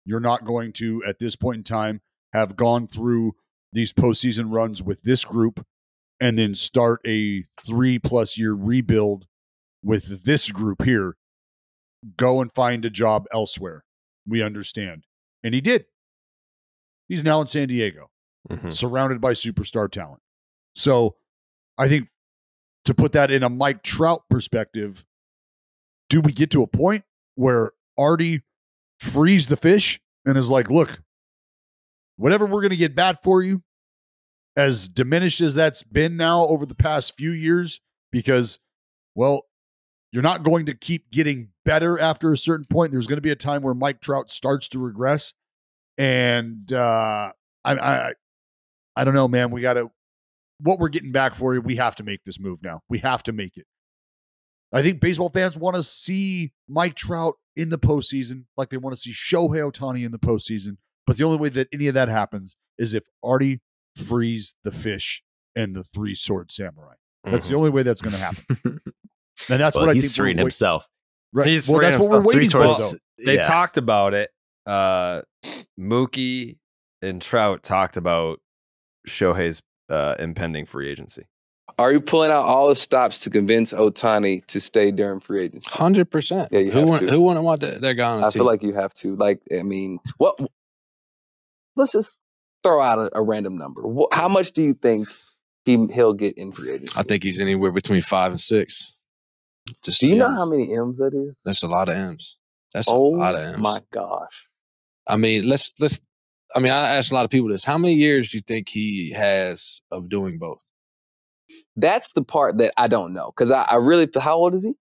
You're not going to, at this point in time, have gone through these postseason runs with this group and then start a 3+ year rebuild with this group here. Go and find a job elsewhere. We understand. And he did. He's now in San Diego, surrounded by superstar talent. So I think, to put that in a Mike Trout perspective, do we get to a point where Artie frees the fish and is like, look, whatever we're going to get back for you, as diminished as that's been now over the past few years, because, well, you're not going to keep getting better after a certain point. There's going to be a time where Mike Trout starts to regress. And I don't know, man. We got to, what we're getting back for you, we have to make this move now. We have to make it. I think baseball fans want to see Mike Trout in the postseason, like they want to see Shohei Ohtani in the postseason. But the only way that any of that happens is if Artie frees the fish and the three-sword samurai. That's the only way that's going to happen. And that's what I think. He's freeing himself. Right. He's well, that's himself. What we're waiting for. They talked about it. Mookie and Trout talked about Shohei's impending free agency. Are you pulling out all the stops to convince Ohtani to stay during free agency? 100%. Yeah, who wouldn't want that guy on the team? I feel like you have to. Like, I mean, what? Let's just throw out a random number. How much do you think he'll get in free agency? I think he's anywhere between 5 and 6. Do you know how many M's that is? That's a lot of M's. That's a lot of M's. Oh my gosh. I mean, I asked a lot of people this. How many years do you think he has of doing both? That's the part that I don't know. Because I really, how old is he?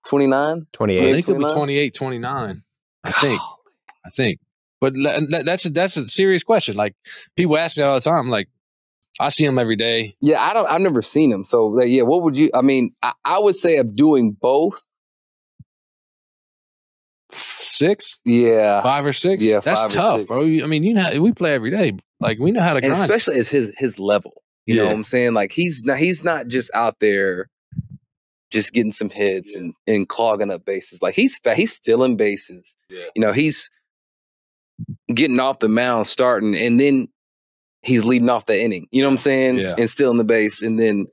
29? 28. I think he'll be 28, 29. I think. But that's a serious question. Like, people ask me all the time. Like, I see him every day. Yeah, I've never seen him. So, yeah, what would you, I would say of doing both. 6? Yeah. 5 or 6? Yeah, that's tough, bro. We play every day. Like, we know how to grind. And especially as his level. You know what I'm saying? Like, he's not just out there just getting some hits and clogging up bases. Like, he's stealing bases. Yeah. He's getting off the mound, starting, and then he's leading off the inning. You know what I'm saying? Yeah. And stealing the base. And then,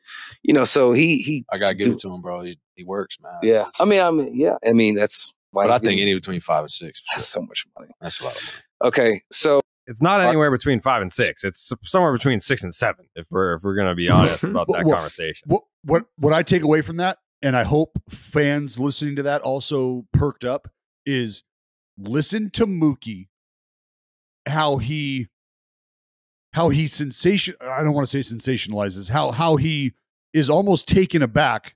so he I got to give it to him, bro. He works, man. Yeah. That's why. But I think any between 5 and 6. That's so much money. That's a lot of money. Okay. So it's not anywhere between 5 and 6. It's somewhere between 6 and 7. If we're going to be honest about that conversation. What I take away from that, and I hope fans listening to that also perked up, is listen to Mookie, how he I don't want to say sensationalizes, how he is almost taken aback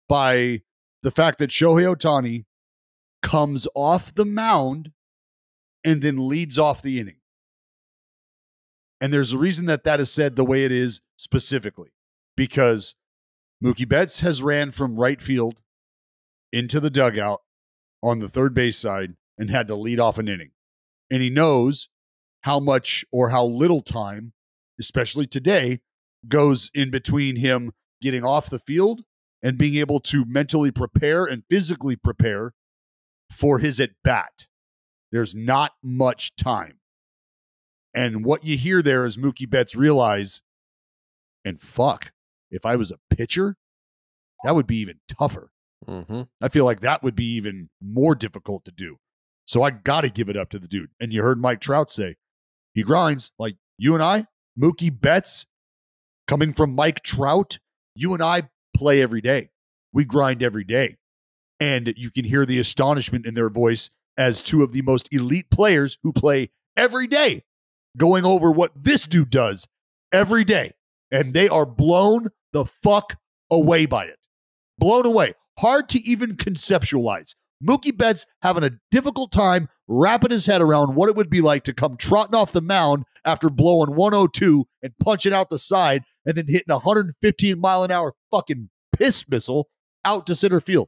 by the fact that Shohei Ohtani comes off the mound and then leads off the inning. And there's a reason that is said the way it is specifically, because Mookie Betts has ran from right field into the dugout on the third base side and had to lead off an inning. And he knows how much or how little time, especially today, goes in between him getting off the field and being able to mentally prepare and physically prepare for his at-bat. There's not much time. And what you hear there is Mookie Betts realize, and fuck, if I was a pitcher, that would be even tougher. Mm-hmm. I feel like that would be even more difficult to do. So I got to give it up to the dude. And you heard Mike Trout say, he grinds like you and I, Mookie Betts, coming from Mike Trout, you and I play every day. We grind every day. And you can hear the astonishment in their voice as two of the most elite players who play every day going over what this dude does every day. And they are blown the fuck away by it. Blown away. Hard to even conceptualize. Mookie Betts having a difficult time wrapping his head around what it would be like to come trotting off the mound after blowing 102 and punching out the side and then hitting a 115-mile-an-hour fucking piss missile out to center field.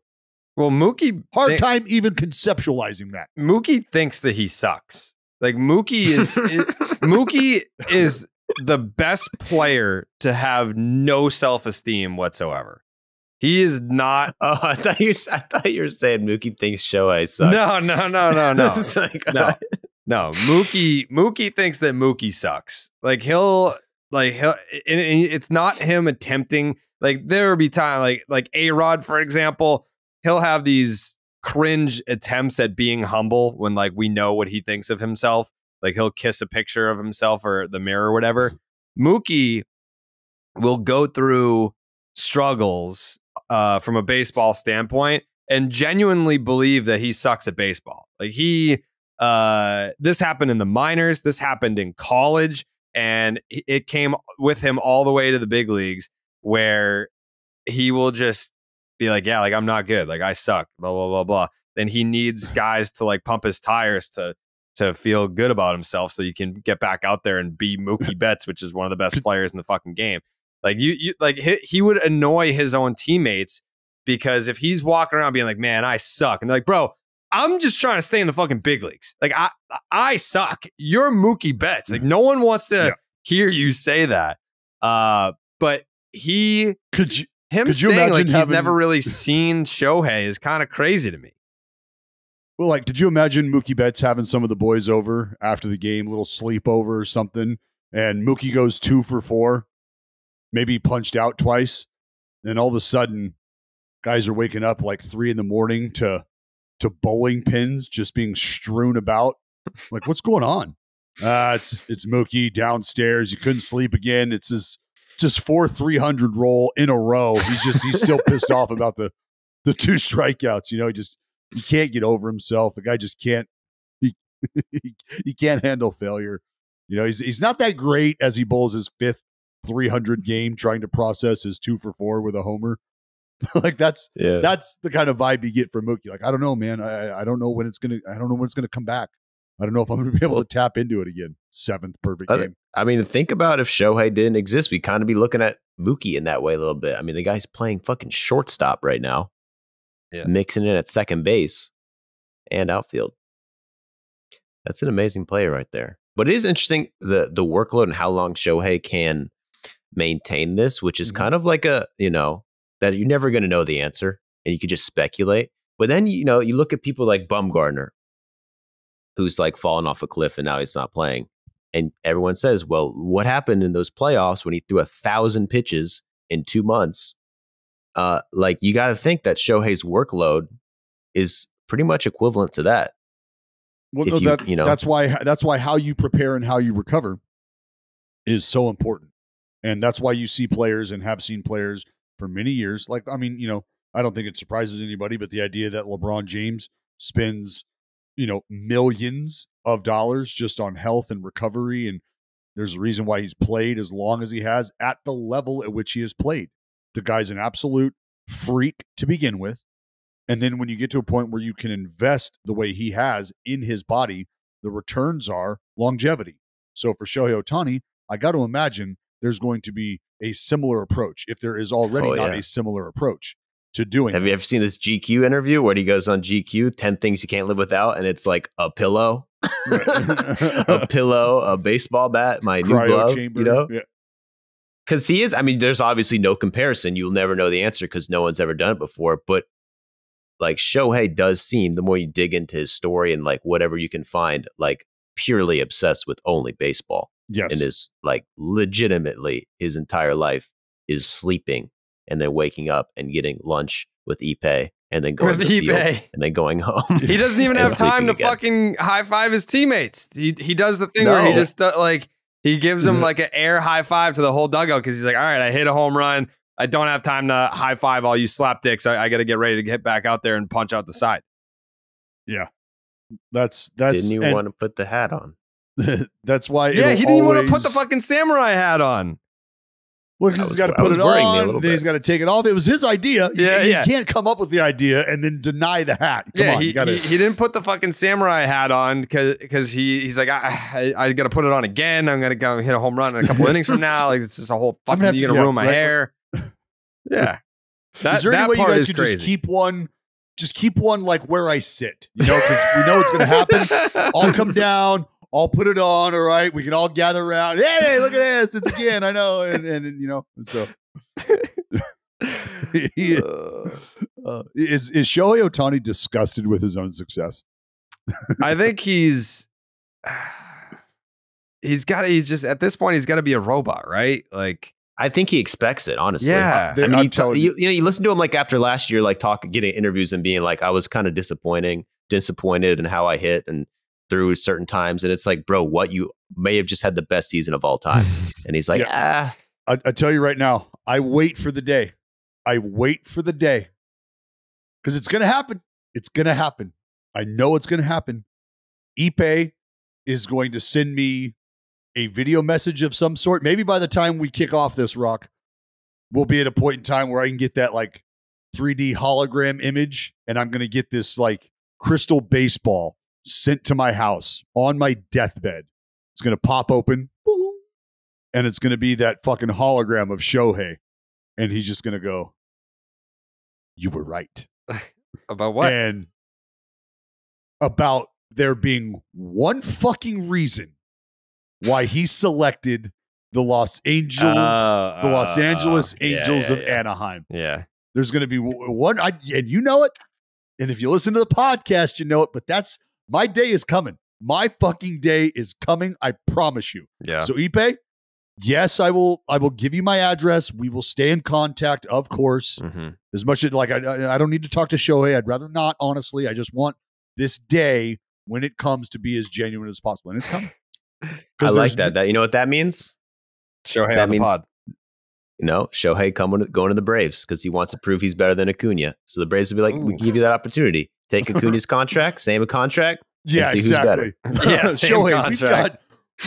Well, Mookie... Hard time even conceptualizing that. Mookie thinks that he sucks. Like, Mookie is the best player to have no self-esteem whatsoever. He is not. Oh, I thought you were saying Mookie thinks Shohei sucks. No. Like, No. Mookie thinks that Mookie sucks. He'll it's not him attempting. Like, there will be time like A-Rod, for example, he'll have these cringe attempts at being humble when we know what he thinks of himself. Like, he'll kiss a picture of himself or the mirror or whatever. Mookie will go through struggles from a baseball standpoint and genuinely believe that he sucks at baseball. Like, this happened in the minors, this happened in college, and it came with him all the way to the big leagues, where he will just be like, yeah, I'm not good. I suck, blah, blah, blah, blah. Then he needs guys to pump his tires to feel good about himself so you can get back out there and be Mookie Betts, which is one of the best players in the fucking game. He would annoy his own teammates, because if he's walking around being like, man, I suck. And they're like, bro, I'm just trying to stay in the fucking big leagues. I suck. You're Mookie Betts. No one wants to hear you say that. But saying he's never really seen Shohei is kind of crazy to me. Well, did you imagine Mookie Betts having some of the boys over after the game, little sleepover or something, and Mookie goes 2 for 4, maybe punched out twice, and all of a sudden, guys are waking up 3 a.m. to bowling pins just being strewn about. What's going on? It's Mookie downstairs. You couldn't sleep again. It's his 4 300 roll in a row. He's still pissed off about the 2 strikeouts. He can't get over himself. The guy just can't. He He can't handle failure. You know, he's not that great as he bowls his 5th 300 game trying to process his 2 for 4 with a homer. Like that's the kind of vibe you get from Mookie. Like, I don't know, man. I don't know when it's gonna come back. I don't know if I'm gonna be able to tap into it again. 7th perfect game. I mean, think about if Shohei didn't exist, we kind of be looking at Mookie in that way a little bit. I mean, the guy's playing fucking shortstop right now, mixing in at second base and outfield. That's an amazing player right there. But it is interesting the workload and how long Shohei can maintain this, which is kind of like a, you know, that you're never going to know the answer and you could just speculate. But then, you know, you look at people like Bumgarner, who's like fallen off a cliff and now he's not playing. And everyone says, well, what happened in those playoffs when he threw 1,000 pitches in 2 months? Like, you got to think that Shohei's workload is pretty much equivalent to that. Well, no, that's why how you prepare and how you recover is so important. And that's why you see players and have seen players for many years. Like, I mean, you know, I don't think it surprises anybody, but the idea that LeBron James spends, you know, millions of dollars just on health and recovery. And there's a reason why he's played as long as he has at the level at which he has played. The guy's an absolute freak to begin with. And then when you get to a point where you can invest the way he has in his body, the returns are longevity. So for Shohei Ohtani, I got to imagine there's going to be a similar approach, if there is already not a similar approach to doing. Have you ever seen this GQ interview where he goes on GQ, 10 things you can't live without, and it's like a pillow, a pillow, a baseball bat, my new glove, chamber, you know? Because he is, I mean, there's obviously no comparison. You'll never know the answer because no one's ever done it before. But like Shohei does seem, the more you dig into his story and like whatever you can find, like purely obsessed with only baseball. Yes. And is like legitimately his entire life is sleeping and then waking up and getting lunch with Ipe and then going to the field and then going home. He doesn't even have time to fucking high five his teammates. He does the thing where he just like, he gives them like an air high five to the whole dugout because he's like, all right, I hit a home run. I don't have time to high five all you slapdicks. I got to get ready to get back out there and punch out the side. Yeah. That's didn't you want to put the hat on? That's why. Yeah, he didn't even want to put the fucking samurai hat on. Well, because he's got to put it on, then he's got to take it off. It was his idea. You can't come up with the idea and then deny the hat. Come on, he didn't put the fucking samurai hat on because he's like, I got to put it on again. I'm gonna go hit a home run in a couple innings from now. Like, it's just a whole fucking. You're gonna ruin my hair. Yeah. Is there any way you guys could crazy. just keep one like where I sit? You know, because we know it's gonna happen. I'll come down. I'll put it on, all right? We can all gather around. Hey, look at this. It's again, I know. And you know, so. Is Shohei Ohtani disgusted with his own success? I think he's just, at this point, he's got to be a robot, right? Like, I think he expects it, honestly. Yeah. I mean, you listen to him like after last year, like getting interviews and being like, I was kind of disappointed in how I hit and through certain times, and it's like, bro, what, you may have just had the best season of all time. And he's like, I tell you right now, I wait for the day because it's gonna happen. I know it's gonna happen. Ipe is going to send me a video message of some sort. Maybe by the time we kick off this, Rock, we'll be at a point in time where I can get that like 3D hologram image, and I'm gonna get this like crystal baseball sent to my house on my deathbed. It's going to pop open, boom, and it's going to be that fucking hologram of Shohei. And he's just going to go, you were right. About what? And about there being one fucking reason why he selected the Los Angeles Angels of Anaheim. Yeah. There's going to be one, and you know it. And if you listen to the podcast, you know it, but my day is coming. My fucking day is coming. I promise you. Yeah. So Ipe, yes, I will give you my address. We will stay in contact, of course. Mm-hmm. As much as like I don't need to talk to Shohei. I'd rather not, honestly. I just want this day when it comes to be as genuine as possible. And it's coming. I like that. That, you know what that means? Shohei on the pod. No, Shohei going to the Braves because he wants to prove he's better than Acuna. So the Braves will be like, we can give you that opportunity. Take Acuna's contract, same contract, Yeah, see exactly. Yeah, same Shohei, contract.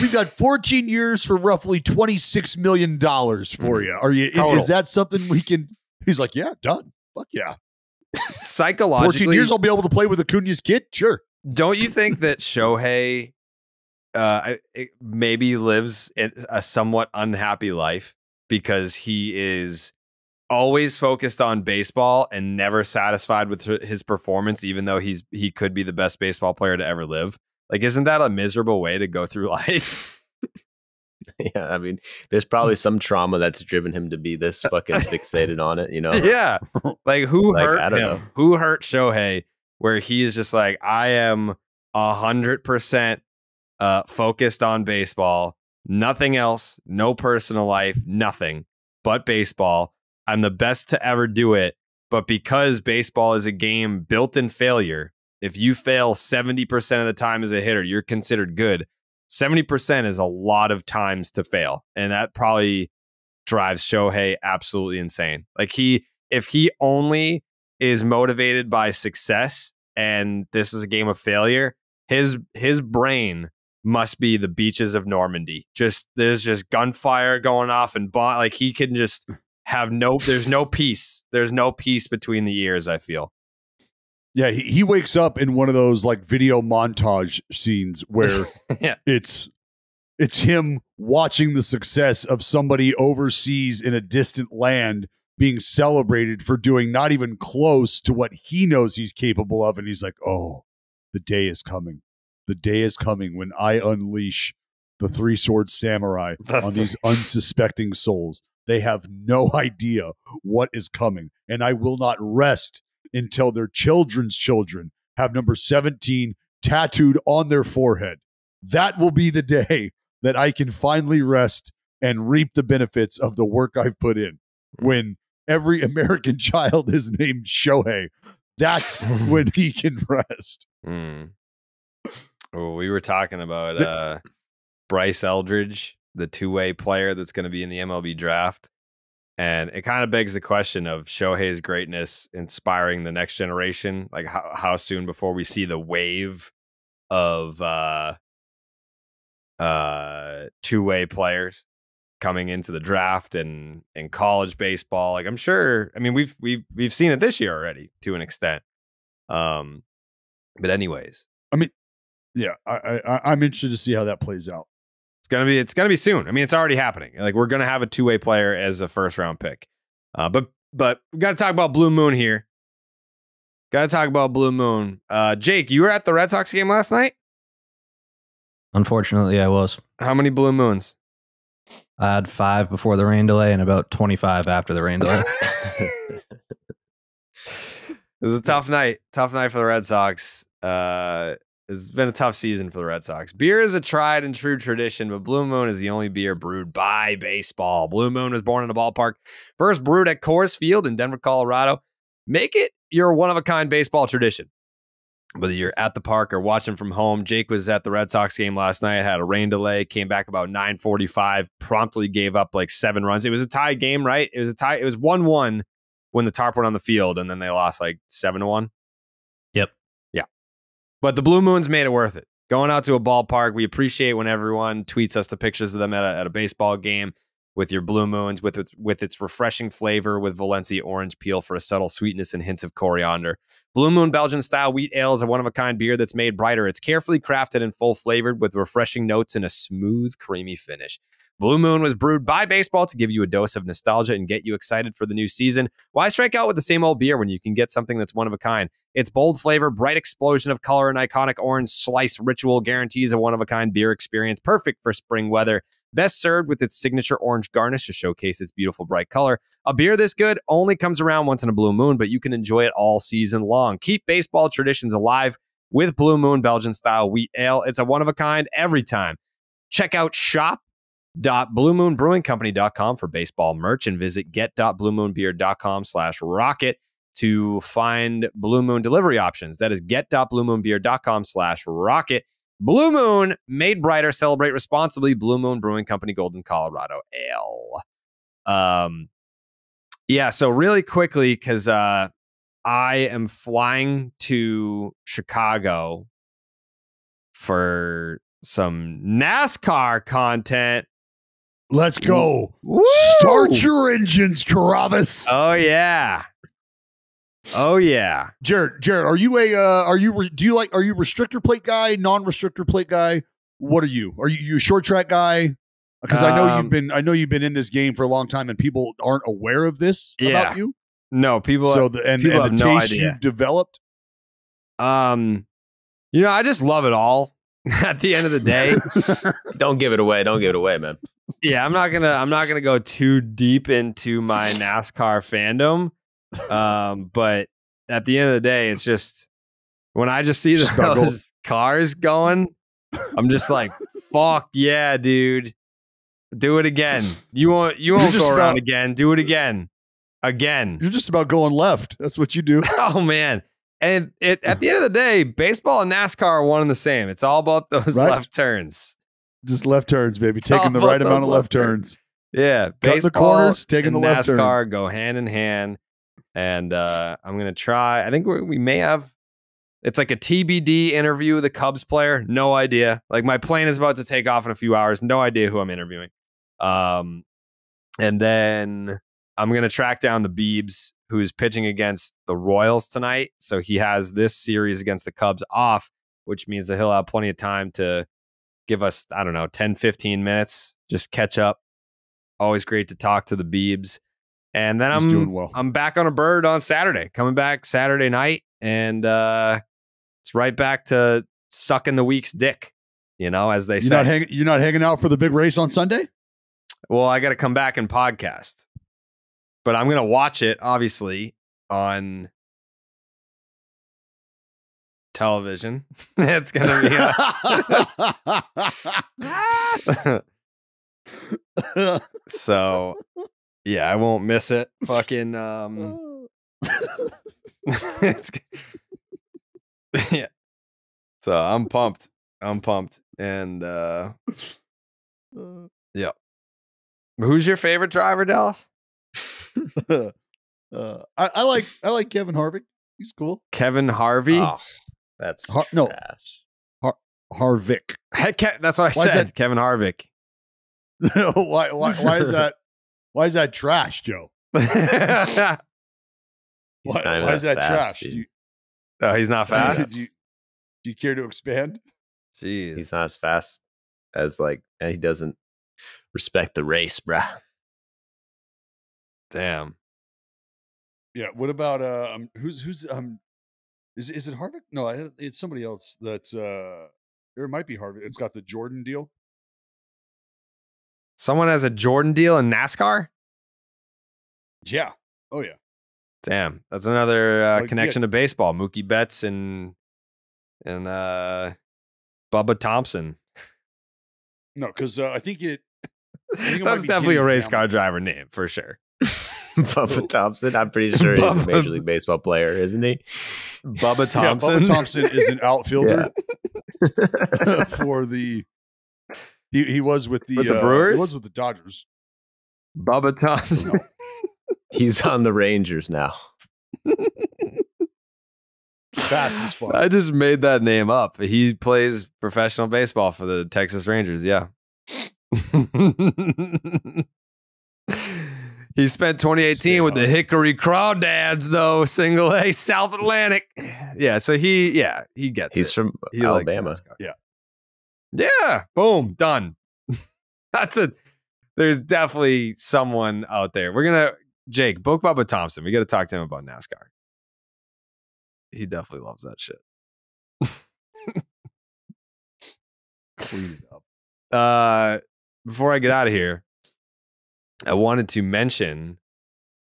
we've got 14 years for roughly $26 million for you. Are you? Total. Is that something we can? He's like, yeah, done. Fuck yeah. 14 Psychologically, years, I'll be able to play with Acuna's kid. Sure. don't you think that Shohei maybe lives a somewhat unhappy life because he is always focused on baseball and never satisfied with his performance, even though he could be the best baseball player to ever live? Like, isn't that a miserable way to go through life? Yeah, I mean, there's probably some trauma that's driven him to be this fucking fixated on it, you know? Yeah. Like, who Like, hurt I don't him? know. Who hurt Shohei where he is just like, I am 100% focused on baseball, nothing else, no personal life, nothing but baseball. I'm the best to ever do it. But because baseball is a game built in failure, if you fail 70% of the time as a hitter, you're considered good. 70% is a lot of times to fail. And that probably drives Shohei absolutely insane. Like, if he only is motivated by success and this is a game of failure, his brain must be the beaches of Normandy. There's just gunfire going off and like he can just have there's no peace. There's no peace between the ears, I feel. Yeah, he wakes up in one of those like video montage scenes where Yeah. it's him watching the success of somebody overseas in a distant land being celebrated for doing not even close to what he knows he's capable of. And he's like, oh, the day is coming. The day is coming when I unleash the three-sword samurai on these unsuspecting souls. They have no idea what is coming, and I will not rest until their children's children have number 17 tattooed on their forehead. That will be the day that I can finally rest and reap the benefits of the work I've put in. When every American child is named Shohei, that's when he can rest. Oh, we were talking about Bryce Eldridge, the two-way player that's going to be in the MLB draft. And it kind of begs the question of Shohei's greatness inspiring the next generation. Like, how soon before we see the wave of two-way players coming into the draft and in college baseball? Like, I'm sure. I mean, we've seen it this year already to an extent. But anyways, I mean, yeah, I'm interested to see how that plays out. It's gonna be soon. I mean, it's already happening. Like, we're gonna have a two-way player as a first round pick. But we got to talk about Blue Moon here. Got to talk about Blue Moon. Jake, you were at the Red Sox game last night? Unfortunately, I was. How many Blue Moons? I had 5 before the rain delay and about 25 after the rain delay. It was a tough night. Tough night for the Red Sox. It's been a tough season for the Red Sox. Beer is a tried and true tradition, but Blue Moon is the only beer brewed by baseball. Blue Moon was born in a ballpark, first brewed at Coors Field in Denver, Colorado. Make it your one-of-a-kind baseball tradition. Whether you're at the park or watching from home, Jake was at the Red Sox game last night, had a rain delay, came back about 9:45, promptly gave up like 7 runs. It was a tie game, right? It was a tie. It was 1-1 when the Tarp went on the field, and then they lost like 7-1. Yep. Yeah. But the Blue Moons made it worth it. Going out to a ballpark, we appreciate when everyone tweets us the pictures of them at a baseball game with your Blue Moons, with its refreshing flavor with Valencia orange peel for a subtle sweetness and hints of coriander. Blue Moon Belgian-style wheat ale is a one-of-a-kind beer that's made brighter. It's carefully crafted and full-flavored with refreshing notes and a smooth, creamy finish. Blue Moon was brewed by baseball to give you a dose of nostalgia and get you excited for the new season. Why strike out with the same old beer when you can get something that's one of a kind? Its bold flavor, bright explosion of color, and iconic orange slice ritual guarantees a one-of-a-kind beer experience perfect for spring weather. Best served with its signature orange garnish to showcase its beautiful bright color. A beer this good only comes around once in a blue moon, but you can enjoy it all season long. Keep baseball traditions alive with Blue Moon Belgian-style wheat ale. It's a one-of-a-kind every time. Check out shop.bluemoonbrewingcompany.com for baseball merch and visit get.bluemoonbeer.com/rocket to find Blue Moon delivery options. That is get.bluemoonbeer.com/rocket. Blue Moon, made brighter, celebrate responsibly. Blue Moon Brewing Company, Golden, Colorado Ale. Yeah, so really quickly, because I am flying to Chicago for some NASCAR content. Let's go. Woo! Start your engines, Carabas. Oh yeah. Jared, are you are you restrictor plate guy, non-restrictor plate guy? What are you? Are you a short track guy? Because I know you've been in this game for a long time and people aren't aware of this about you. No, people have no taste idea you've developed. I just love it all. At the end of the day, Don't give it away, man. yeah, I'm not gonna go too deep into my NASCAR fandom. But at the end of the day, it's just when I just see those cars going, I'm just like, fuck yeah, dude. Do it again. You won't go around again. Do it again. You're just about going left. That's what you do. Oh man. And at the end of the day, baseball and NASCAR are one and the same. It's all about those left turns. Just left turns, baby. Taking the right amount of left turns. Yeah. Cut the corners, taking the left turns. NASCAR go hand in hand. And I'm going to try. I think we may have. It's like a TBD interview with a Cubs player. No idea. Like my plane is about to take off in a few hours. No idea who I'm interviewing. And then I'm going to track down the Biebs, who's pitching against the Royals tonight. So he has this series against the Cubs off, which means that he'll have plenty of time to give us, 10, 15 minutes, just catch up. Always great to talk to the Biebs. And then I'm back on a bird on Saturday, coming back Saturday night. And it's right back to sucking the week's dick, as they say. You're not hanging out for the big race on Sunday? Well, I got to come back and podcast. But I'm going to watch it, obviously, on television. It's going to be... So, yeah, I won't miss it. Fucking... yeah. So, I'm pumped. And, yeah. Who's your favorite driver, Dallas? I like Kevin Harvick. He's cool. Kevin Harvey? Oh, that's trash. Harvick. That's what I said. Kevin Harvick. Why is that? Why is that trash, Joe? Why is that trash? He's not fast. Do you care to expand? Jeez, he's not as fast as and he doesn't respect the race, bruh. Damn. Yeah. What about who's is it Harvick? No, it's somebody else. That's there might be Harvick. It's got the Jordan deal. Someone has a Jordan deal in NASCAR? Yeah. Oh yeah. Damn. That's another connection to baseball. Mookie Betts and Bubba Thompson. No, because I think that's definitely a race car driver name for sure. Bubba Thompson. I'm pretty sure he's a Major League Baseball player, isn't he? Bubba Thompson. Yeah, Bubba Thompson is an outfielder for the. He was with the Brewers. He was with the Dodgers. Bubba Thompson. He's on the Rangers now. Fast as fuck. I just made that name up. He plays professional baseball for the Texas Rangers. Yeah. He spent 2018 with the Hickory Crawdads, though, single A South Atlantic. Yeah, so he gets He's it. from He Alabama. Yeah. Boom. Done. There's definitely someone out there. Jake, book Bubba Thompson. We got to talk to him about NASCAR. He definitely loves that shit. Clean it up. Before I get out of here, I wanted to mention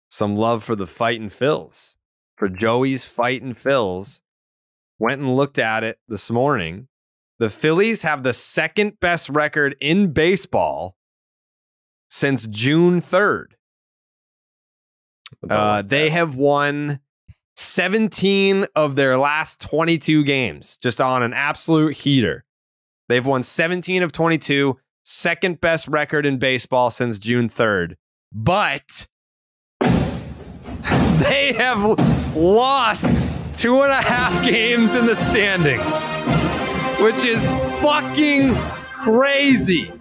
some love for the Fightin' Phils. For Joey's Fightin' Phils. Went and looked at it this morning. The Phillies have the second best record in baseball since June 3rd. They have won 17 of their last 22 games, just on an absolute heater. They've won 17 of 22, second best record in baseball since June 3rd. But they have lost 2.5 games in the standings. which is fucking crazy.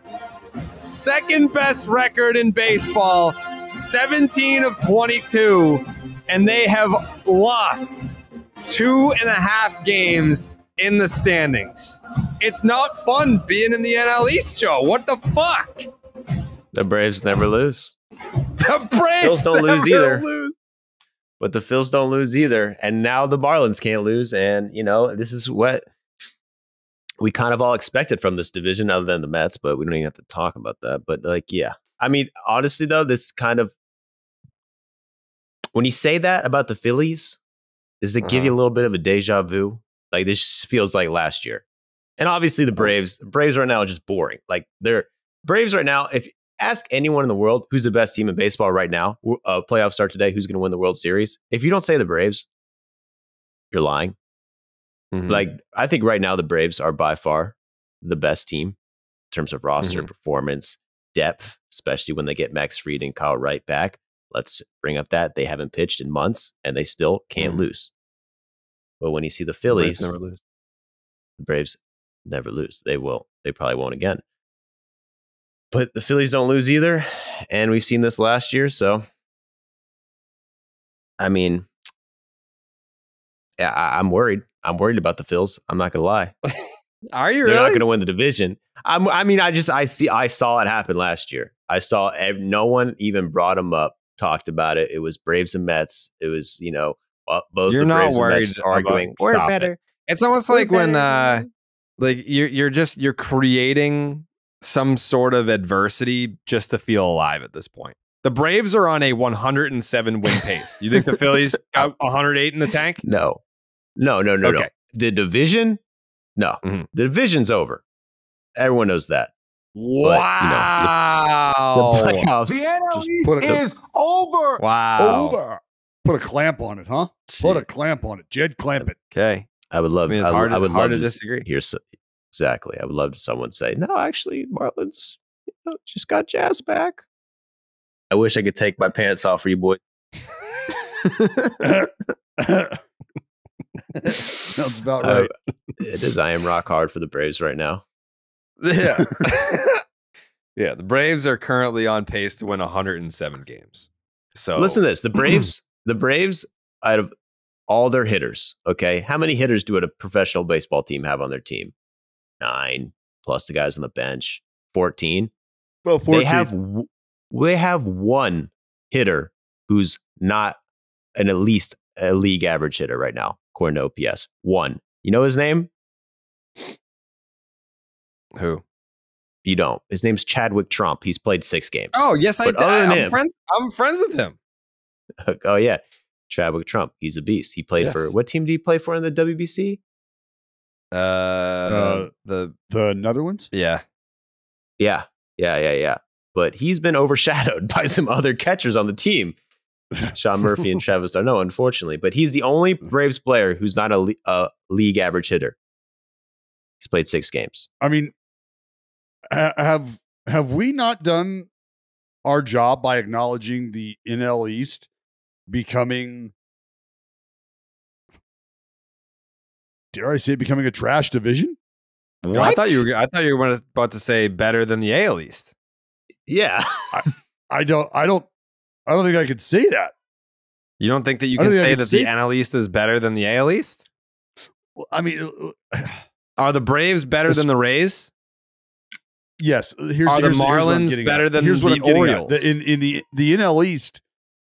Second best record in baseball, 17 of 22, and they have lost 2.5 games in the standings. It's not fun being in the NL East, Joe. What the fuck? The Braves never lose. The Braves Phils don't lose never either. lose. But the Phils don't lose either. And now the Marlins can't lose. And, you know, this is what we kind of all expected from this division, other than the Mets, but we don't even have to talk about that. But, like, yeah. I mean, honestly, though, this kind of, when you say that about the Phillies, does it give you a little bit of a deja vu? Like, this feels like last year. And obviously the Braves right now are just boring. Like, they're Braves right now, if ask anyone in the world who's the best team in baseball right now, playoff start today, who's going to win the World Series? If you don't say the Braves, you're lying. Mm-hmm. Like, I think right now the Braves are by far the best team in terms of roster performance, depth, especially when they get Max Fried and Kyle Wright back. Let's bring up that they haven't pitched in months and they still can't lose. But when you see the Phillies, never lose. The Braves never lose. They will. They probably won't again. But the Phillies don't lose either. And we've seen this last year. So, I mean, yeah, I'm worried. I'm worried about the Phils. I'm not going to lie. Are you They're really? not going to win the division. I saw it happen last year. I saw no one even brought them up, talked about it. It was Braves and Mets. It was, you know, both You're the not Braves and worried Mets arguing. we're Stop better. it. It's almost like when like you're creating some sort of adversity just to feel alive at this point. The Braves are on a 107 win pace. You think the Phillies got 108 in the tank? No. Okay. The division? No. The division's over. Everyone knows that. Wow. But, you know, the playoffs. The NL East is over. Wow. Over. Put a clamp on it, huh? Put a clamp on it. Jed, clamp it. Okay. I would love. It's hard to disagree. Exactly. I would love someone say, "No, actually, Marlins just got Jazz back." I wish I could take my pants off for you, boy. Sounds about right. It is. I am rock hard for the Braves right now. Yeah. Yeah. The Braves are currently on pace to win 107 games. So listen to this: the Braves, out of all their hitters, okay, how many hitters do a professional baseball team have on their team? 9 plus the guys on the bench. 14. Well, 14. They have one hitter who's not at least a league average hitter right now, according to OPS. One. You know his name? Who? You don't. His name's Chadwick Trump. He's played 6 games. Oh, yes, I did. I'm friends with him. Oh, yeah. Chadwick Trump. He's a beast. He played for, what team did he play for in the WBC? The Netherlands? Yeah. Yeah. But he's been overshadowed by some other catchers on the team. Sean Murphy and Travis Darno, unfortunately. But he's the only Braves player who's not a league average hitter. He's played 6 games. I mean, have we not done our job by acknowledging the NL East becoming, dare I say, becoming a trash division? What? I thought you were about to say better than the AL East. Yeah. I don't think I could say that. You don't think that you can say that the NL East is better than the AL East? Well, I mean, are the Braves better than the Rays? Yes. Are the Marlins better than the Orioles? In the NL East,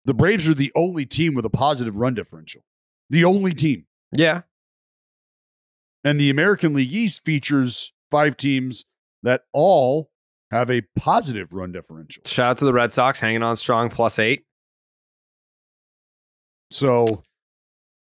the Braves are the only team with a positive run differential. The only team. Yeah. And the American League East features 5 teams that all have a positive run differential. Shout out to the Red Sox hanging on strong, +8. So,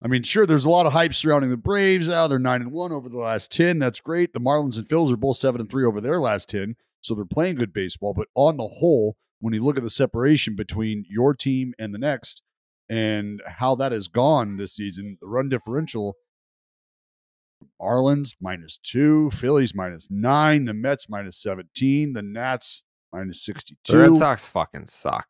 I mean, sure, there's a lot of hype surrounding the Braves. They're 9-1 over the last 10. That's great. The Marlins and Phils are both 7-3 over their last 10. So they're playing good baseball. But on the whole, when you look at the separation between your team and the next and how that has gone this season, the run differential, Marlins -2, Phillies -9, the Mets -17, the Nats -62. The Red Sox fucking suck.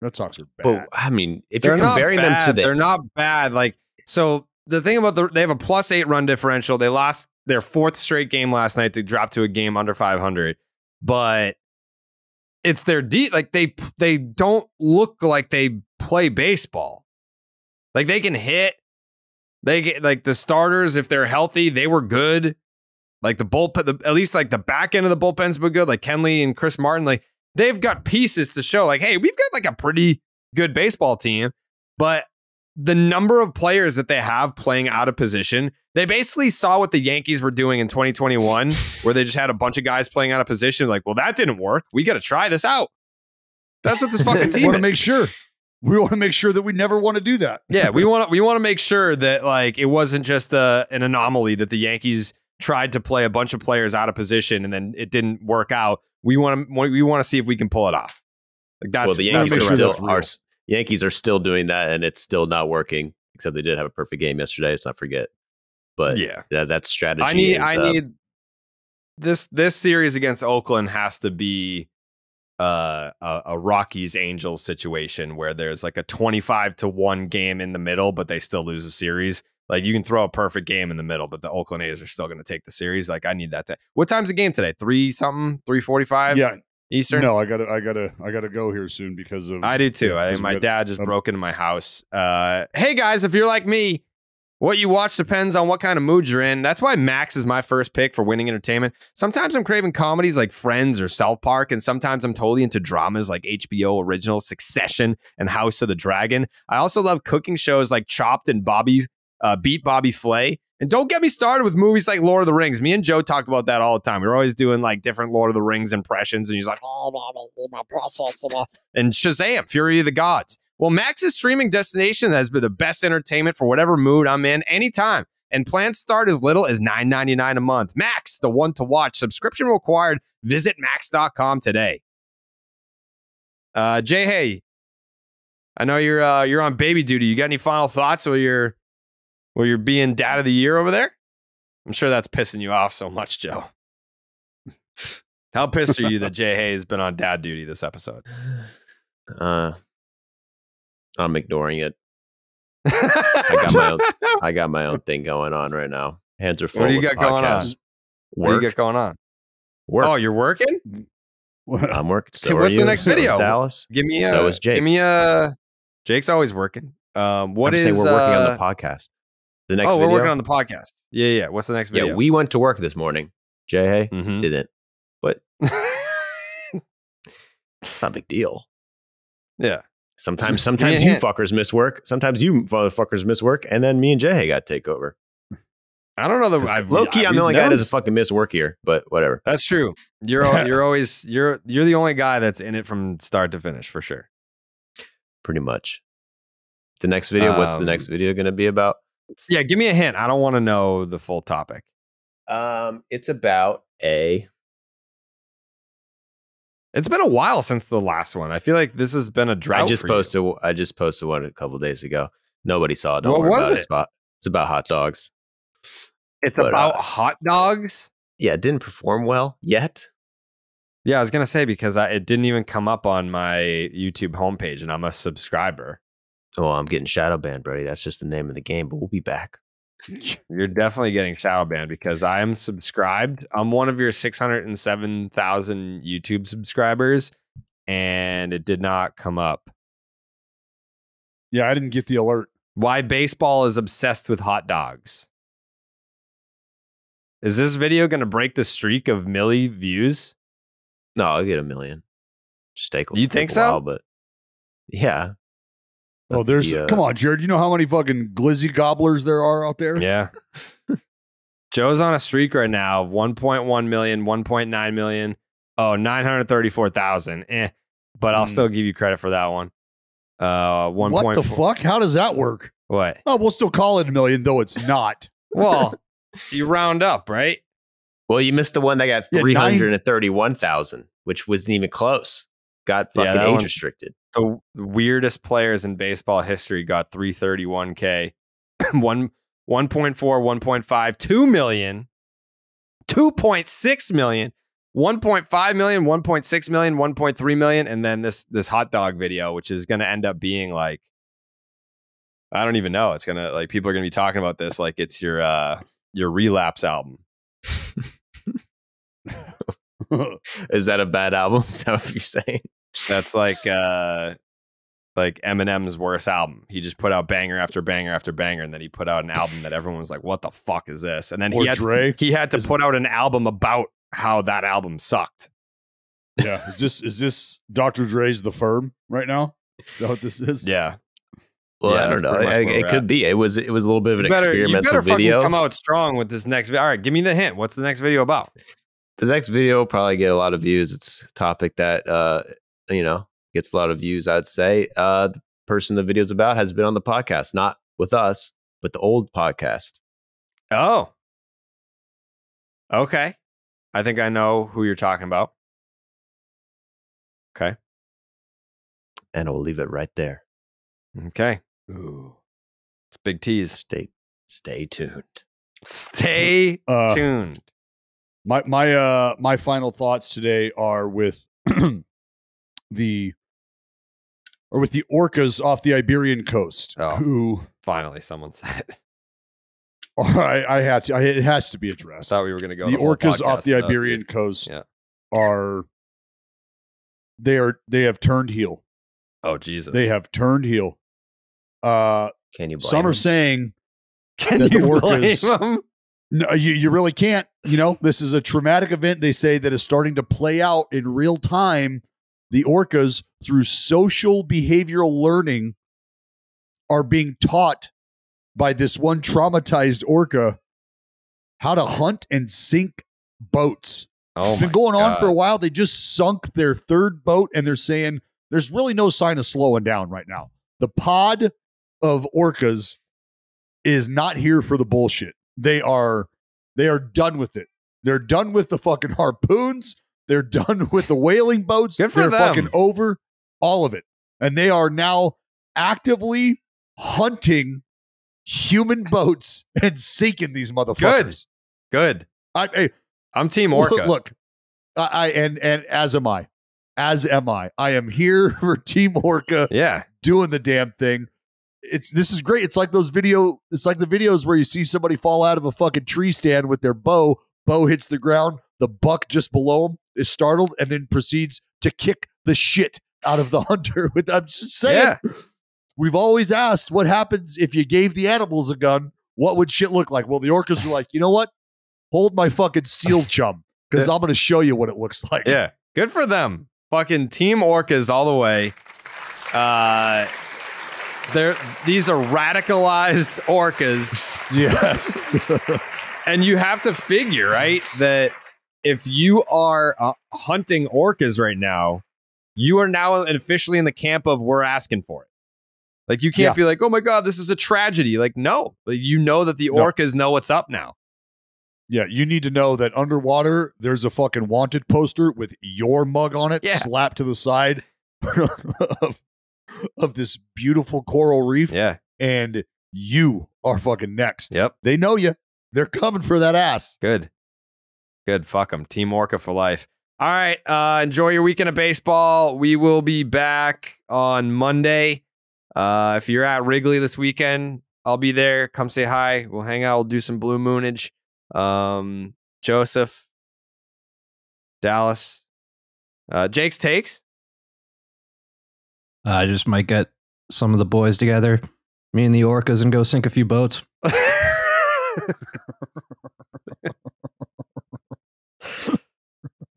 Red Sox are bad. But I mean, if you're comparing them to they're not bad. Like, so the thing about they have a +8 run differential. They lost their 4th straight game last night to drop to a game under 500, but it's their like they don't look like they play baseball. Like they can hit. They get like the starters if they're healthy, they were good. Like the bullpen, at least like the back end of the bullpen's been good. Like Kenley and Chris Martin, like they've got pieces to show. Like, hey, we've got like a pretty good baseball team, but the number of players that they have playing out of position, they basically saw what the Yankees were doing in 2021, where they just had a bunch of guys playing out of position. Like, well, that didn't work. We got to try this out. That's what this fucking team want is. to make sure. We want to make sure that we never want to do that. Yeah, we want to make sure that like it wasn't just an anomaly that the Yankees tried to play a bunch of players out of position and then it didn't work out. We want to see if we can pull it off. Like that's the Yankees are still doing that, and it's still not working. Except they did have a perfect game yesterday. Let's not forget. But yeah, that strategy. I need this series against Oakland has to be a Rockies Angels situation where there's like a 25-1 game in the middle, but they still lose the series. Like you can throw a perfect game in the middle, but the Oakland A's are still going to take the series. Like I need that. What time's the game today? 3:45. Yeah. Eastern? No, I gotta go here soon because of. I do too. My dad just broke into my house. Hey guys, if you're like me, what you watch depends on what kind of mood you're in. That's why Max is my first pick for winning entertainment. Sometimes I'm craving comedies like Friends or South Park, and sometimes I'm totally into dramas like HBO original Succession and House of the Dragon. I also love cooking shows like Chopped and Beat Bobby Flay. And don't get me started with movies like Lord of the Rings. Me and Joe talk about that all the time. We're always doing like different Lord of the Rings impressions. And he's like, and Shazam, Fury of the Gods. Well, Max's streaming destination has been the best entertainment for whatever mood I'm in anytime. And plans start as little as $9.99 a month. Max, the one to watch. Subscription required. Visit max.com today. Jayhay, I know you're on baby duty. You got any final thoughts while you're being dad of the year over there? I'm sure that's pissing you off so much, Joe. How pissed are you that Jayhay has been on dad duty this episode? I'm ignoring it. I got my own thing going on right now. Hands are full. What do you got going on? What do you got going on? Work. Oh, you're working? I'm working. So what's the next video? Dallas. Give me so is Jake. Give me Jake's always working. We're working on the podcast. The next video? We're working on the podcast. Yeah. What's the next video? Yeah, we went to work this morning. Jayhay didn't. But it's not a big deal. Yeah. Sometimes you fuckers miss work. Sometimes you motherfuckers miss work, and then me and Jayhay got to take over. I don't know that low key. I'm the only guy that doesn't fucking miss work here, but whatever. That's true. You're always you're the only guy that's in it from start to finish for sure. Pretty much. The next video. What's the next video going to be about? Yeah, give me a hint. I don't want to know the full topic. It's about a. It's been a while since the last one. I feel like this has been a drought. I just posted one a couple days ago. Nobody saw it. Don't what worry was about it? It's about hot dogs. It's about hot dogs? Yeah, it didn't perform well yet. Yeah, I was going to say because it didn't even come up on my YouTube homepage and I'm a subscriber. Oh, I'm getting shadow banned, buddy. That's just the name of the game, but we'll be back. You're definitely getting shadow banned because I am subscribed. I'm one of your 607,000 YouTube subscribers and it did not come up. Yeah, I didn't get the alert. Why baseball is obsessed with hot dogs. Is this video going to break the streak of Millie views? No, I'll get 1 million. Just take. You think so? While, but yeah. Oh, there's come on, Jared. You know how many fucking glizzy gobblers there are out there? Yeah. Joe's on a streak right now of 1.1 million, 1.9 million. Oh, 934,000. But I'll still give you credit for that one. 1. What the fuck? How does that work? What? Oh, we'll still call it 1 million, though it's not. Well, you round up, right? Well, you missed the one that got 331,000, which wasn't even close. Got fucking age restricted. The weirdest players in baseball history got 331K. 1.4, 1.5, 2 million, 2.6 million, 1.5 million, 1.6 million, 1.3 million, and then this hot dog video, which is going to end up being like I don't even know. It's gonna like people are gonna be talking about this like it's your relapse album. Is that a bad album? Is that what you're saying? That's like Eminem's worst album. He just put out banger after banger after banger, and then he put out an album that everyone was like, "What the fuck is this?" And then he had to put out an album about how that album sucked. Yeah, is this Dr. Dre's The Firm right now? Is that what this is? Yeah. Well, I don't know. It could be. It was a little bit of an experimental video. Come out strong with this next video. All right, give me the hint. What's the next video about? The next video will probably get a lot of views. It's a topic that gets a lot of views, I'd say. The person the video's about has been on the podcast, not with us, but the old podcast. Oh. Okay. I think I know who you're talking about. Okay. And we'll leave it right there. Okay. Ooh. It's a big tease. Stay tuned. Stay tuned. My final thoughts today are with the orcas off the Iberian coast. Oh, who finally someone said it. All right, it has to be addressed. I thought we were going to go. The orcas off the Iberian coast they have turned heel. Oh Jesus! They have turned heel. Can you blame some them? are saying Can that you the orcas, blame them? No, you really can't. You know, this is a traumatic event, they say, that is starting to play out in real time. The orcas, through social behavioral learning, are being taught by this one traumatized orca how to hunt and sink boats. It's been going on for a while. They just sunk their third boat, and they're saying there's really no sign of slowing down right now. The pod of orcas is not here for the bullshit. They are done with it. They're done with the fucking harpoons. They're done with the whaling boats. Good for They're them. fucking over all of it. And they are now actively hunting human boats and sinking these motherfuckers. Good. I'm Team Orca. Look, and as am I. As am I. I am here for Team Orca. Yeah. Doing the damn thing. This is great. It's like the videos where you see somebody fall out of a fucking tree stand with their bow. Bow hits the ground. The buck just below him is startled and then proceeds to kick the shit out of the hunter. I'm just saying. Yeah. We've always asked what happens if you gave the animals a gun. What would shit look like? Well, the orcas are like, you know what? Hold my fucking seal chum because I'm going to show you what it looks like. Yeah. Good for them. Fucking Team Orcas all the way. These are radicalized orcas. Yes. And you have to figure, right, that if you are hunting orcas right now, you are now officially in the camp of we're asking for it. Like, you can't be like, oh my God, this is a tragedy. Like, no. Like, you know that the orcas know what's up now. Yeah, you need to know that underwater, there's a fucking wanted poster with your mug on it, slapped to the side of this beautiful coral reef. Yeah. And you are fucking next. Yep. They know you. They're coming for that ass. Good. Fuck them. Team Orca for life. All right. Enjoy your weekend of baseball. We will be back on Monday. If you're at Wrigley this weekend, I'll be there. Come say hi. We'll hang out. We'll do some Blue Moonage. Joseph, Dallas, Jake's takes. I just might get some of the boys together, me and the orcas, and go sink a few boats. All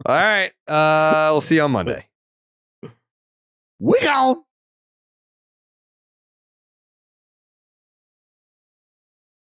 right. We'll see you on Monday. We gone.